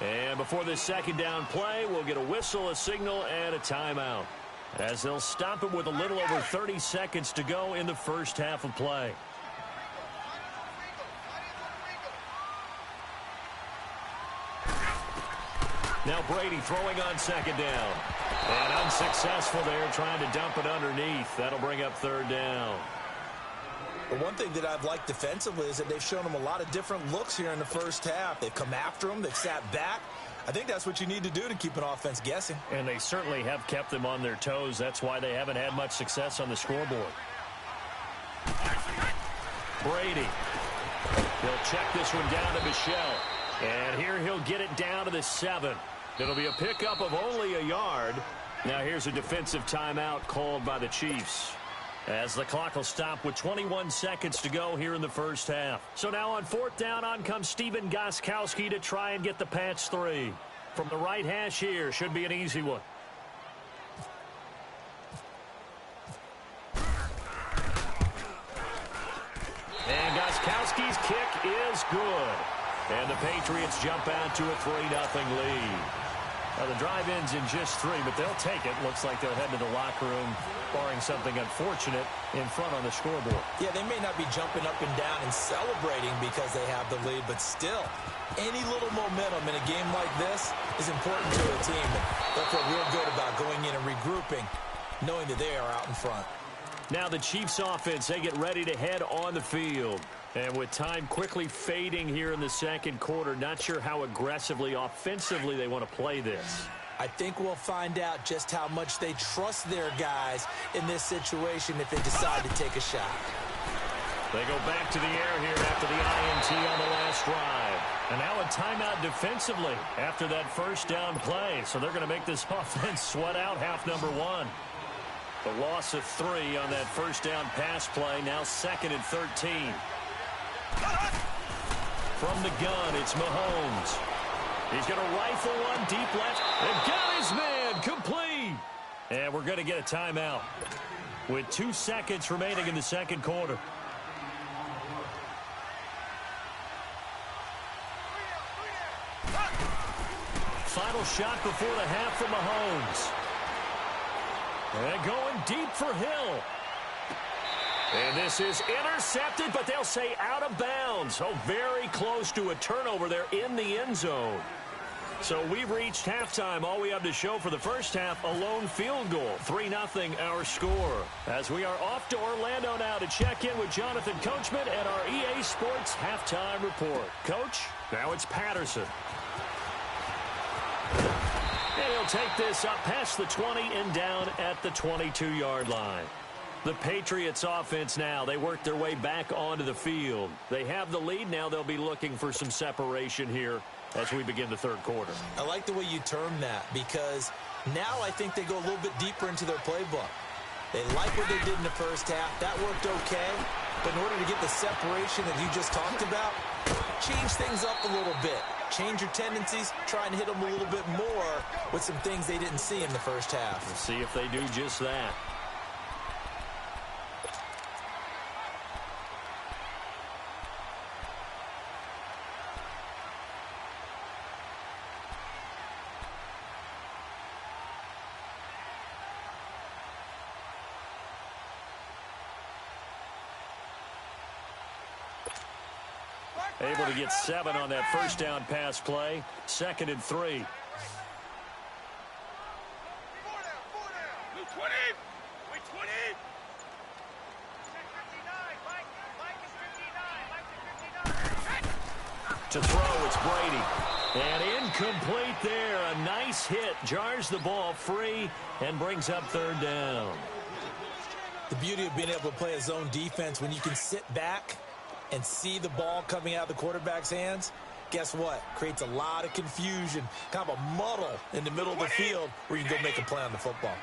And before this 2nd down play, we'll get a whistle, a signal, and a timeout, as they'll stop it with a little over 30 seconds to go in the first half of play. Now Brady throwing on 2nd down. And unsuccessful there, trying to dump it underneath. That'll bring up 3rd down. But one thing that I've liked defensively is that they've shown them a lot of different looks here in the first half. They've come after them. They've sat back. I think that's what you need to do to keep an offense guessing. And they certainly have kept them on their toes. That's why they haven't had much success on the scoreboard. Brady. He'll check this one down to Michel. And here he'll get it down to the 7. It'll be a pickup of only a yard. Now here's a defensive timeout called by the Chiefs, as the clock will stop with 21 seconds to go here in the first half. So now on 4th down, on comes Stephen Gostkowski to try and get the patch 3. From the right hash here, should be an easy one. And Gostkowski's kick is good. And the Patriots jump out to a 3-0 lead. Now the drive ends in just 3, but they'll take it. Looks like they'll head to the locker room, barring something unfortunate, in front on the scoreboard. Yeah, they may not be jumping up and down and celebrating because they have the lead, but still, any little momentum in a game like this is important to a team. And they'll feel real good about going in and regrouping, knowing that they are out in front. Now the Chiefs offense, they get ready to head on the field. And with time quickly fading here in the second quarter, not sure how aggressively, offensively they want to play this. I think we'll find out just how much they trust their guys in this situation if they decide to take a shot. They go back to the air here after the INT on the last drive. And now a timeout defensively after that first down play. So they're going to make this offense sweat out half number one. The loss of 3 on that first down pass play. Now 2nd and 13. From the gun, it's Mahomes. He's going to rifle one deep left. And got his man complete. And we're going to get a timeout with 2 seconds remaining in the second quarter. Final shot before the half from Mahomes. And going deep for Hill. And this is intercepted, but they'll say out of bounds. Oh, very close to a turnover there in the end zone. So we've reached halftime. All we have to show for the first half, a lone field goal. 3-0 our score. As we are off to Orlando now to check in with Jonathan Coachman and our EA Sports halftime report. Coach, now it's Patterson. And he'll take this up past the 20 and down at the 22-yard line. The Patriots offense now, they work their way back onto the field. They have the lead. Now they'll be looking for some separation here as we begin the third quarter. I like the way you term that because now I think they go a little bit deeper into their playbook. They like what they did in the first half. That worked okay. But in order to get the separation that you just talked about, change things up a little bit. Change your tendencies, try and hit them a little bit more with some things they didn't see in the first half. We'll see if they do just that. Able to get 7 on that first down pass play. 2nd and 3. To throw, it's Brady. And incomplete there. A nice hit. Jars the ball free and brings up 3rd down. The beauty of being able to play a zone defense when you can sit back and see the ball coming out of the quarterback's hands, guess what? Creates a lot of confusion, kind of a muddle in the middle of the field where you can go make a play on the football.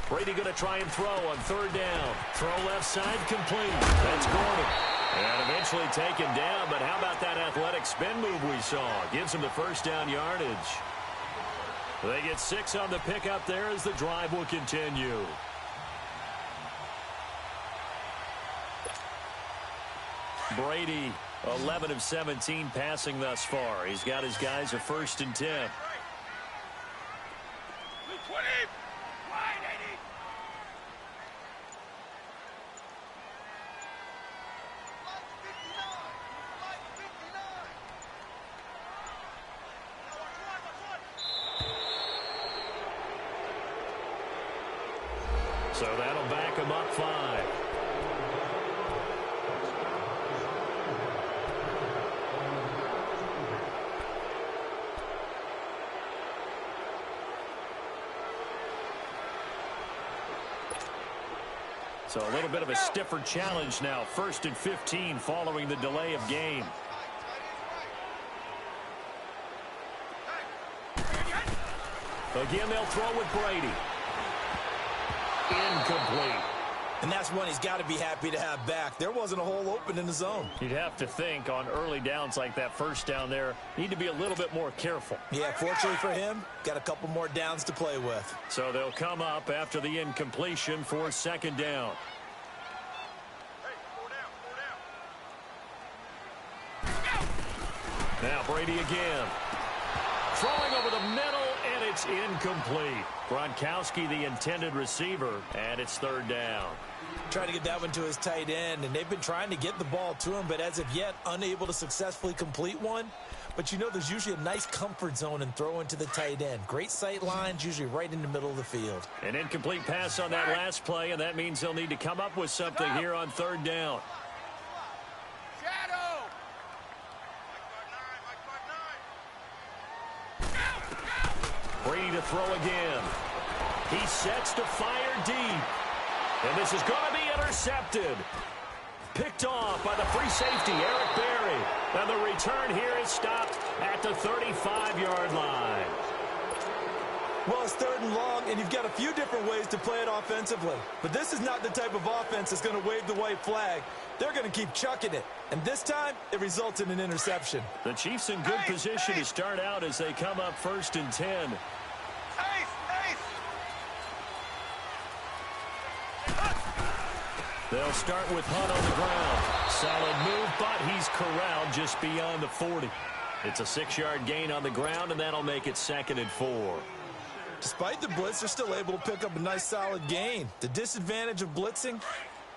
Brady going to try and throw on 3rd down. Throw left side complete. That's Gordon. And eventually taken down, but how about that athletic spin move we saw? Gives him the first down yardage. They get 6 on the pickup there as the drive will continue. Brady, 11 of 17 passing thus far. He's got his guys a 1st and 10. So that'll back him up 5. So a little bit of a stiffer challenge now. 1st and 15 following the delay of game. Again, they'll throw with Brady. Incomplete. And that's one he's got to be happy to have back. There wasn't a hole open in the zone. You'd have to think on early downs like that first down there, need to be a little bit more careful. Yeah, fortunately for him, got a couple more downs to play with. So they'll come up after the incompletion for 2nd down. Now Brady again. Throwing over the middle, and it's incomplete. Gronkowski, the intended receiver, and it's 3rd down. Trying to get that one to his tight end, and they've been trying to get the ball to him, but as of yet, unable to successfully complete one. But you know there's usually a nice comfort zone in throwing to the tight end. Great sight lines, usually right in the middle of the field. An incomplete pass on that last play, and that means they'll need to come up with something here on 3rd down. Brady to throw again. He sets to fire deep. And this is going to be intercepted. Picked off by the free safety, Eric Berry. And the return here is stopped at the 35-yard line. Well, it's 3rd and long, and you've got a few different ways to play it offensively. But this is not the type of offense that's going to wave the white flag. They're going to keep chucking it. And this time, it results in an interception. The Chiefs in good position to start out as they come up 1st and 10. They'll start with Hunt on the ground. Solid move, but he's corralled just beyond the 40. It's a 6-yard gain on the ground, and that'll make it 2nd and 4. Despite the blitz, they're still able to pick up a nice solid gain. The disadvantage of blitzing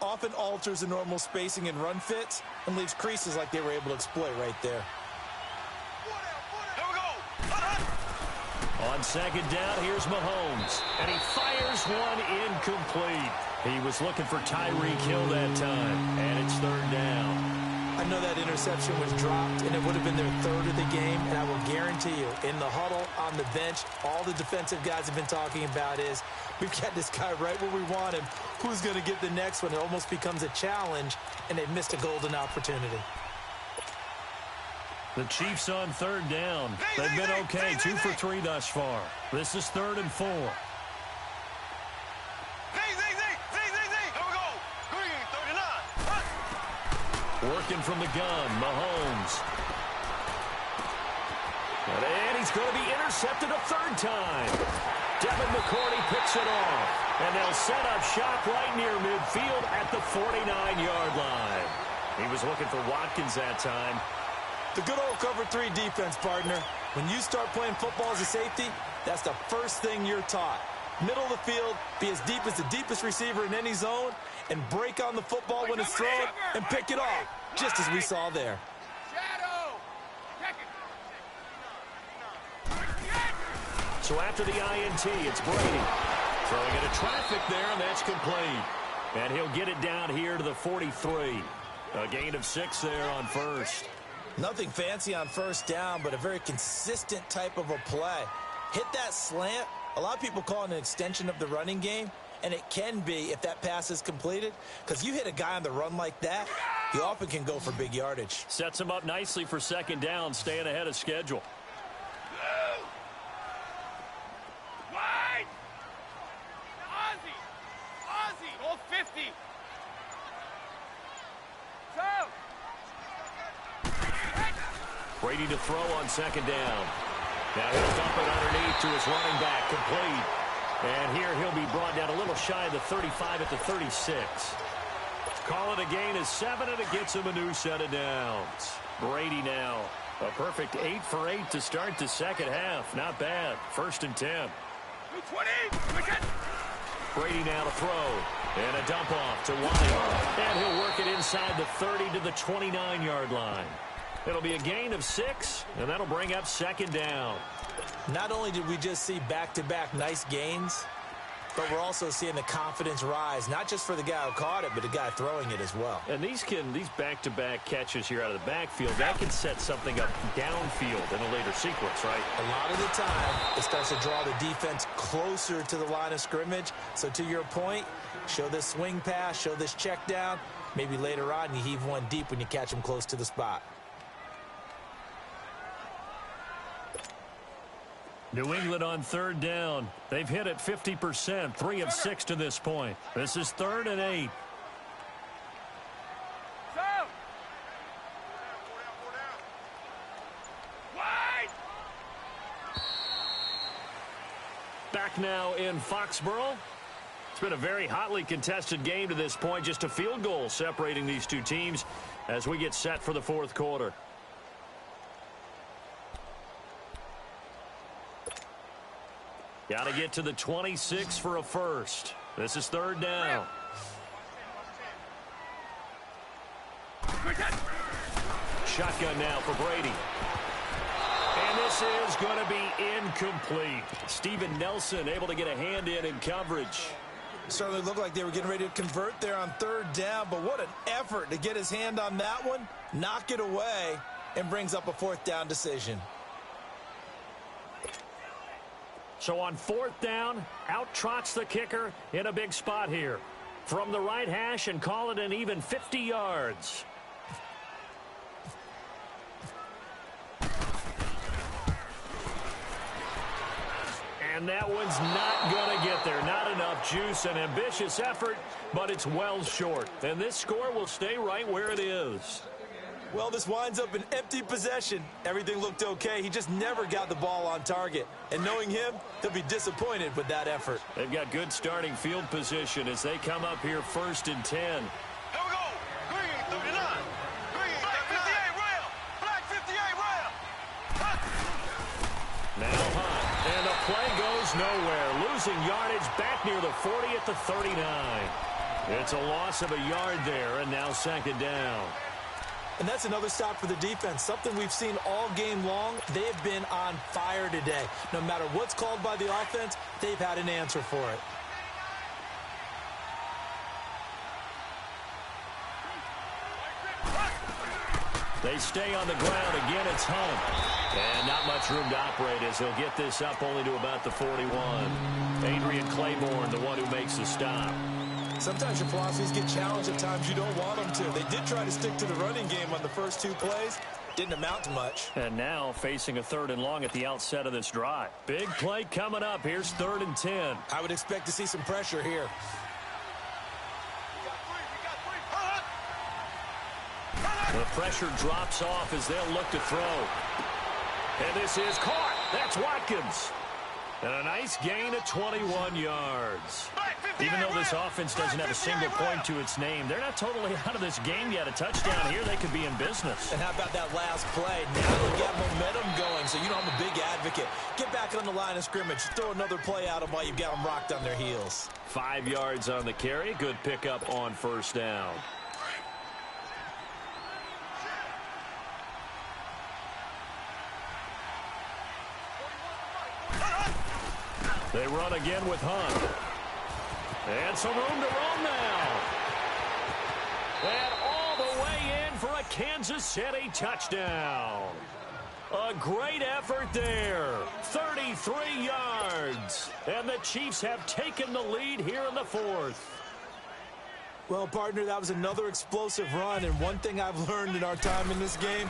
often alters the normal spacing and run fits and leaves creases like they were able to exploit right there. On 2nd down, here's Mahomes. And he fires one incomplete. He was looking for Tyreek Hill that time. And it's 3rd down. I know that interception was dropped, and it would have been their 3rd of the game, and I will guarantee you, in the huddle, on the bench, all the defensive guys have been talking about is, we've got this guy right where we want him. Who's going to get the next one? It almost becomes a challenge, and they've missed a golden opportunity. The Chiefs on 3rd down. They've been okay, 2 for 3 thus far. This is 3rd and 4. Working from the gun, Mahomes. And he's going to be intercepted a 3rd time. Devin McCourty picks it off. And they'll set up shop right near midfield at the 49-yard line. He was looking for Watkins that time. The good old cover 3 defense, partner. When you start playing football as a safety, that's the first thing you're taught. Middle of the field, be as deep as the deepest receiver in any zone, and break on the football when it's thrown and pick it off, just as we saw there. So after the INT, it's Brady. Throwing into traffic there, and that's complete. And he'll get it down here to the 43. A gain of 6 there on 1st. Nothing fancy on 1st down, but a very consistent type of a play. Hit that slant. A lot of people call it an extension of the running game, and it can be if that pass is completed, because you hit a guy on the run like that, you often can go for big yardage. Sets him up nicely for 2nd down, staying ahead of schedule. Wide! Ozzy! All 50! Brady to throw on 2nd down. Now he'll dump it underneath to his running back, complete. And here he'll be brought down a little shy of the 35 at the 36. Call it a gain of 7, and it gets him a new set of downs. Brady now, a perfect 8 for 8 to start the 2nd half. Not bad. 1st and 10. 20! Brady now to throw. And a dump off to White. And he'll work it inside the 30 to the 29-yard line. It'll be a gain of 6, and that'll bring up 2nd down. Not only did we just see back-to-back nice gains, but we're also seeing the confidence rise, not just for the guy who caught it, but the guy throwing it as well. And these back-to-back catches here out of the backfield, that can set something up downfield in a later sequence, right? A lot of the time, it starts to draw the defense closer to the line of scrimmage. So to your point, show this swing pass, show this check down. Maybe later on you heave one deep when you catch them close to the spot. New England on 3rd down. They've hit it 50%, 3 of 6 to this point. This is 3rd and 8. Back now in Foxborough. It's been a very hotly contested game to this point. Just a field goal separating these two teams as we get set for the 4th quarter. Got to get to the 26 for a first. This is 3rd down. Shotgun now for Brady. And this is going to be incomplete. Steven Nelson able to get a hand in coverage. Certainly looked like they were getting ready to convert there on 3rd down, but what an effort to get his hand on that one, knock it away, and brings up a 4th down decision. So on 4th down, out trots the kicker in a big spot here. From the right hash and call it an even 50 yards. And that one's not going to get there. Not enough juice. An ambitious effort, but it's well short. And this score will stay right where it is. Well, this winds up an empty possession. Everything looked okay. He just never got the ball on target. And knowing him, he'll be disappointed with that effort. They've got good starting field position as they come up here 1st and 10. Here we go. Green 39. Green Black 58 rail. Black 58 rail. Now Hunt. And the play goes nowhere. Losing yardage back near the 40 at the 39. It's a loss of a yard there, and now 2nd down. And that's another stop for the defense, something we've seen all game long. They have been on fire today. No matter what's called by the offense, they've had an answer for it. They stay on the ground. Again, it's Hunt. And not much room to operate as he'll get this up only to about the 41. Adrian Claiborne, the one who makes the stop. Sometimes your philosophies get challenged at times you don't want them to. They did try to stick to the running game on the first 2 plays. Didn't amount to much. And now facing a 3rd and long at the outset of this drive. Big play coming up. Here's 3rd and 10. I would expect to see some pressure here. The pressure drops off as they'll look to throw. And this is caught. That's Watkins. And a nice gain of 21 yards. Even though this offense doesn't have a single point to its name, they're not totally out of this game yet. A touchdown here, they could be in business. And how about that last play? Now they got momentum going, so you know I'm a big advocate. Get back on the line of scrimmage. Throw another play at them while you've got them rocked on their heels. 5 yards on the carry. Good pickup on 1st down. They run again with Hunt. And some room to roam now. And all the way in for a Kansas City touchdown. A great effort there. 33 yards. And the Chiefs have taken the lead here in the 4th. Well, partner, that was another explosive run. And one thing I've learned in our time in this game,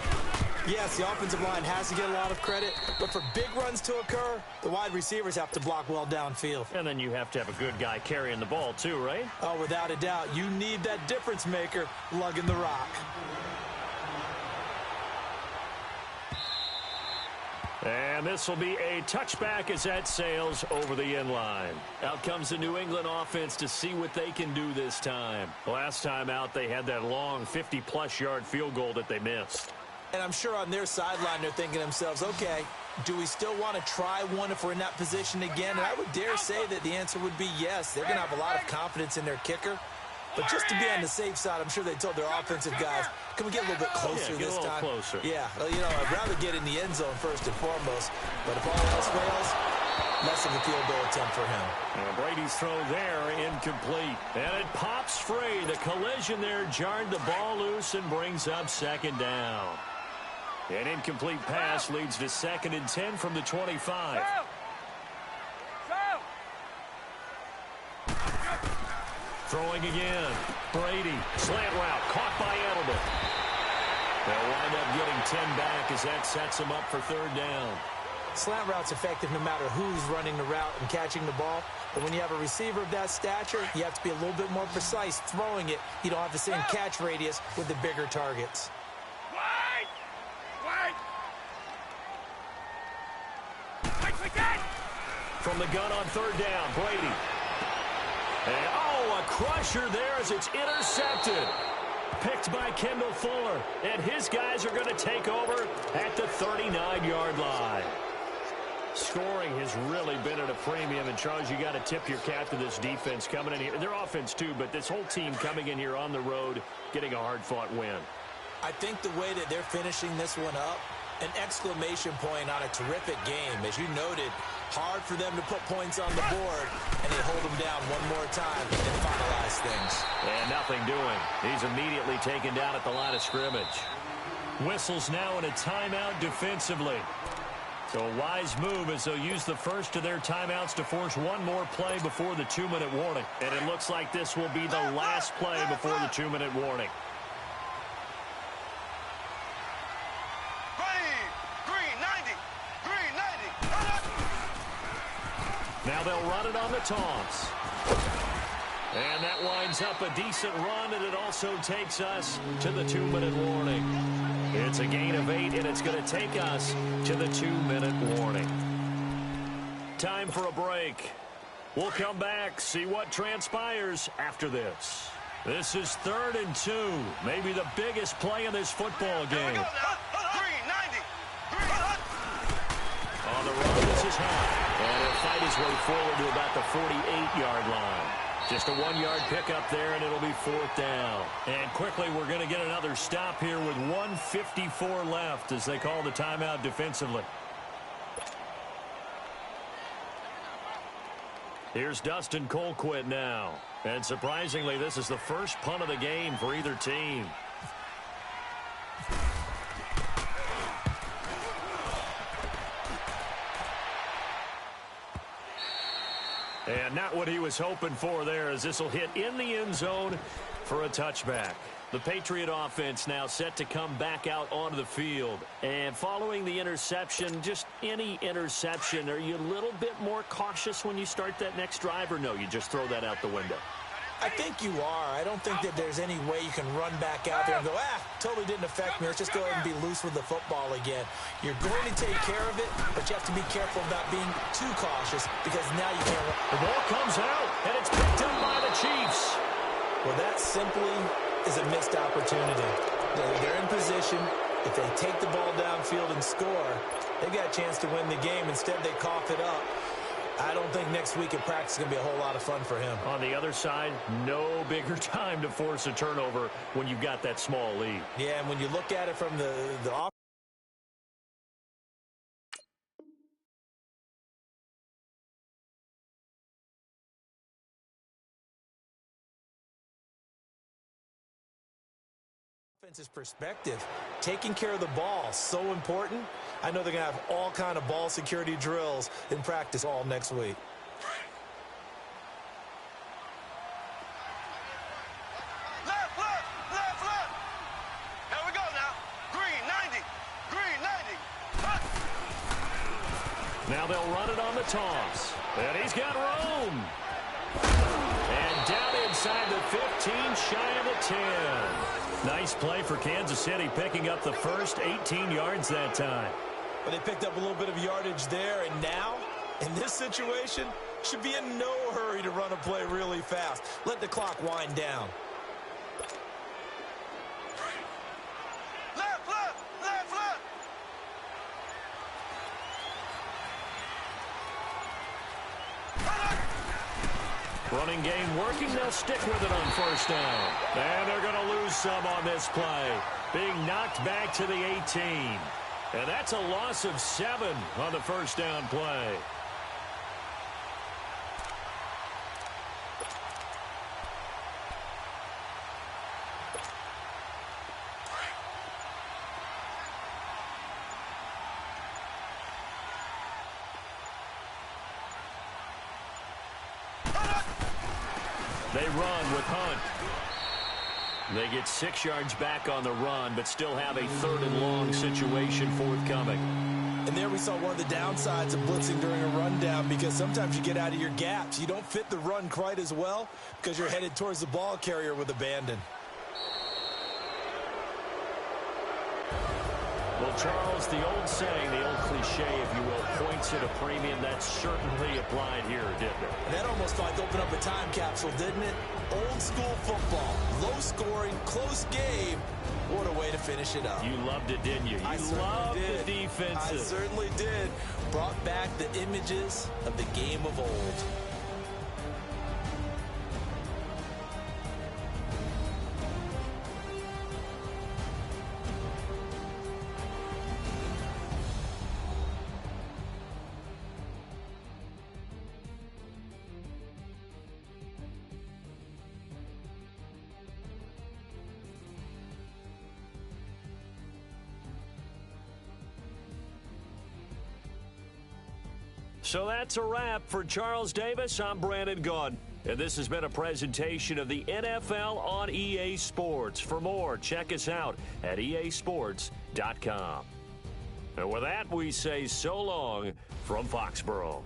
yes, the offensive line has to get a lot of credit, but for big runs to occur, the wide receivers have to block well downfield. And then you have to have a good guy carrying the ball too, right? Oh, without a doubt. You need that difference maker lugging the rock. And this will be a touchback as that sails over the end line. Out comes the New England offense to see what they can do this time. Last time out, they had that long 50-plus yard field goal that they missed. And I'm sure on their sideline they're thinking to themselves, okay, do we still want to try one if we're in that position again? And I would dare say that the answer would be yes. They're going to have a lot of confidence in their kicker. But just to be on the safe side, I'm sure they told their offensive guys, can we get a little bit closer this time? Closer. Yeah, well, you know, I'd rather get in the end zone first and foremost. But if all else fails, less of a field goal attempt for him. And Brady's throw there, incomplete. And it pops free. The collision there jarred the ball loose and brings up 2nd down. An incomplete pass leads to 2nd and 10 from the 25. Throwing again. Brady. Slant route. Caught by Edelman. They'll wind up getting 10 back as that sets them up for 3rd down. Slant route's effective no matter who's running the route and catching the ball. But when you have a receiver of that stature, you have to be a little bit more precise throwing it. You don't have the same catch radius with the bigger targets. From the gun on 3rd down, Brady. And, oh, a crusher there as it's intercepted. Picked by Kendall Fuller. And his guys are going to take over at the 39-yard line. Scoring has really been at a premium. And, Charles, you got to tip your cap to this defense coming in here. Their offense, too, but this whole team coming in here on the road, getting a hard-fought win. I think the way that they're finishing this one up, an exclamation point on a terrific game. As you noted, hard for them to put points on the board, and they hold them down one more time and finalize things. And nothing doing. He's immediately taken down at the line of scrimmage. Whistles now in a timeout defensively. So a wise move as they'll use the first of their timeouts to force one more play before the 2-minute warning. And it looks like this will be the last play before the 2-minute warning. Green 90. Green 90. Now they'll run it on the toss. And that winds up a decent run, and it also takes us to the 2-minute warning. It's a gain of 8, and it's going to take us to the 2-minute warning. Time for a break. We'll come back, see what transpires after this. This is 3rd and 2, maybe the biggest play in this football game. Green 90. On the run, this is high. And he'll fight his way forward to about the 48-yard line. Just a 1-yard pickup there, and it'll be 4th down. And quickly, we're going to get another stop here with 1:54 left as they call the timeout defensively. Here's Dustin Colquitt now. And surprisingly, this is the first punt of the game for either team. And not what he was hoping for there, as this will hit in the end zone for a touchback. The Patriot offense now set to come back out onto the field. And following the interception, just any interception, are you a little bit more cautious when you start that next drive, or no, you just throw that out the window? I think you are. I don't think that there's any way you can run back out there and go, totally didn't affect me. Let's just go ahead and be loose with the football again. You're going to take care of it, but you have to be careful about being too cautious because now you can't run. The ball comes out, and it's picked up by the Chiefs. Well, that simply is a missed opportunity. They're in position. If they take the ball downfield and score, they've got a chance to win the game. Instead, they cough it up. I don't think next week at practice is going to be a whole lot of fun for him. On the other side, no bigger time to force a turnover when you've got that small lead. Yeah, and when you look at it from the offense's perspective, taking care of the ball, so important. I know they're going to have all kind of ball security drills in practice all next week. Left. Here we go now. Green 90. Green 90. Now they'll run it on the toss. And he's got room. And down inside the 15, shy of the 10. Nice play for Kansas City, picking up the first 18 yards that time. But they picked up a little bit of yardage there, and now, in this situation, should be in no hurry to run a play really fast. Let the clock wind down. Left. Running game working. They'll stick with it on first down. And they're going to lose some on this play. Being knocked back to the 18. And that's a loss of 7 on the first down play. They run with Hunt. They get 6 yards back on the run, but still have a 3rd and long situation forthcoming. And there we saw one of the downsides of blitzing during a rundown, because sometimes you get out of your gaps. You don't fit the run quite as well because you're headed towards the ball carrier with abandon. Well, Charles, the old saying, the old cliche, if you will, points at a premium. That certainly applied here, didn't it? And that almost like opened up a time capsule, didn't it? Old school football, low scoring, close game. What a way to finish it up. You loved it, didn't you? You loved the defensive. I certainly did. Brought back the images of the game of old. So that's a wrap. For Charles Davis, I'm Brandon Gaudin. And this has been a presentation of the NFL on EA Sports. For more, check us out at easports.com. And with that, we say so long from Foxborough.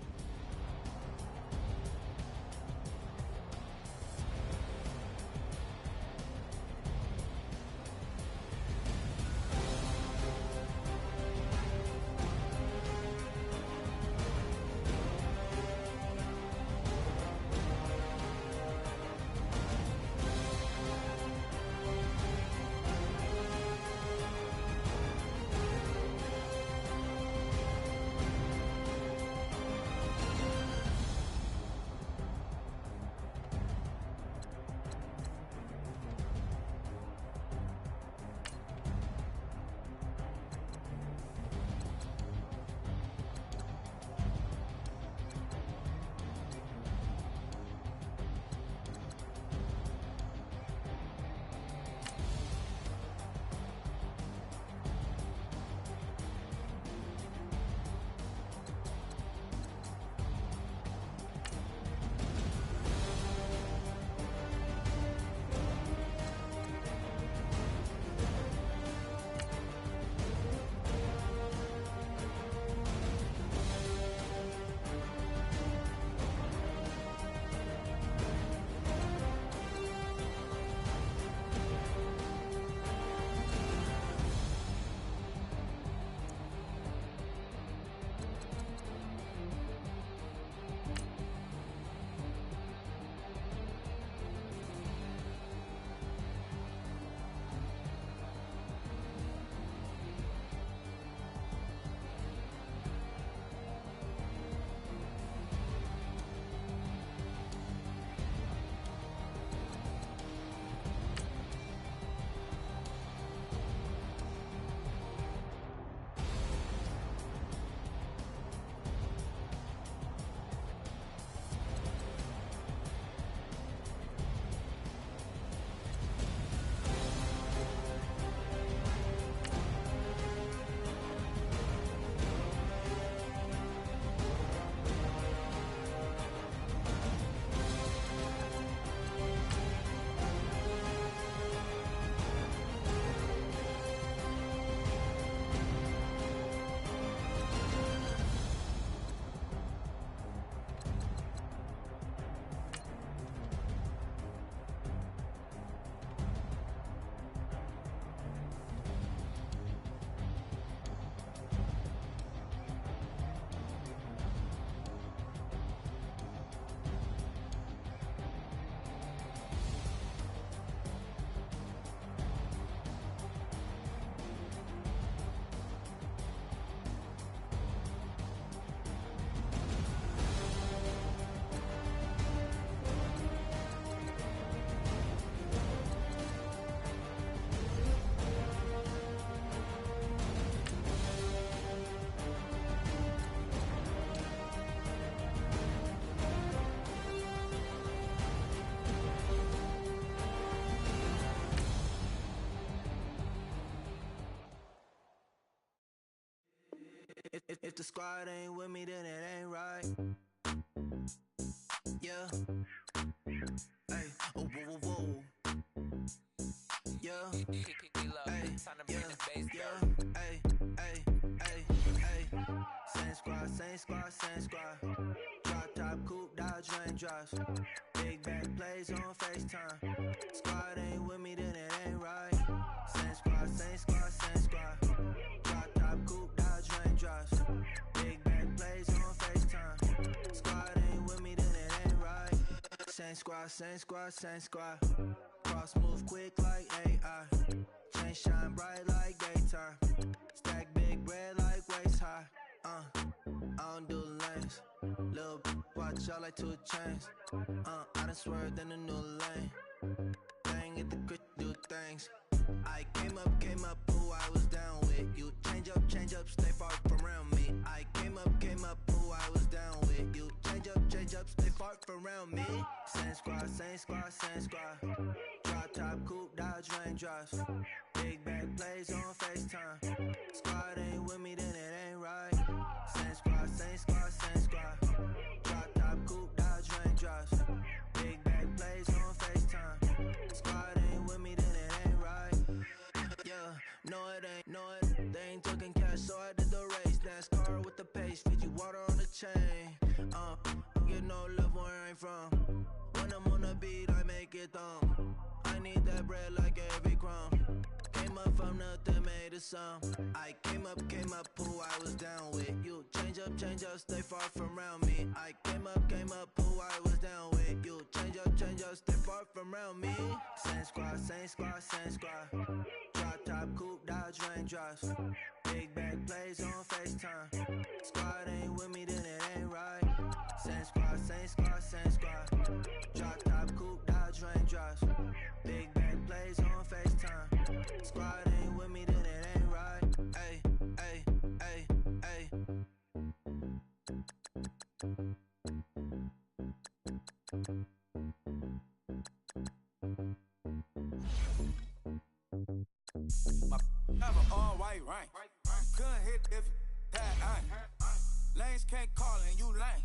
If the squad ain't with me, then it ain't right. Yeah. Hey. Oh, whoa, whoa, whoa. Yeah. Hey. Yeah. Yeah. Hey. Hey. Hey. Hey. Same squad, same squad, same squad. Drop top, coupe, Dodge, Range drives. Big back plays on FaceTime. Squad ain't with me, then it ain't right. Same squad, same squad, same squad. Drop top, coupe, Dodge, Range drives. Big back plays on FaceTime. Squad ain't with me, then it ain't right. Same squad, same squad, same squad. Cross move quick like AI. Chain shine bright like daytime. Stack big bread like waist high. I don't do lanes. Little watch out like 2 chains. I done swerved in a new lane. Bang at the crit, do things. I came up, who I was down with. You change up, stay far from around me. I came up, who I was down with. You change up, stay far from around me. Same squad, same squad, same squad. Drop top, coupe, Dodge, Range drives. Big back plays on FaceTime. Squad ain't with me, then it ain't right. Same squad, same squad, same squad. They ain't talking cash, so I did the race. NASCAR with the pace, feed you water on the chain. Get no love where I ain't from. When I'm on the beat, I make it thumb. I need that bread like every crumb. Came up from nothing, made it some. I came up, who I was down with. You change up, stay far from around me. I came up, who I was down with. You change up, stay far from around me. Same squad. Drop top, coupe, dodge, raindrops. Big bag plays on FaceTime. Squad ain't with me, then it ain't right. Same squad. Drop top, coupe, dodge, raindrops. Big bag plays on FaceTime. Squad ain't with me, then it ain't right. Ay. My have an all-white rank. Couldn't hit if that ain't. Lanes can't call and you lame.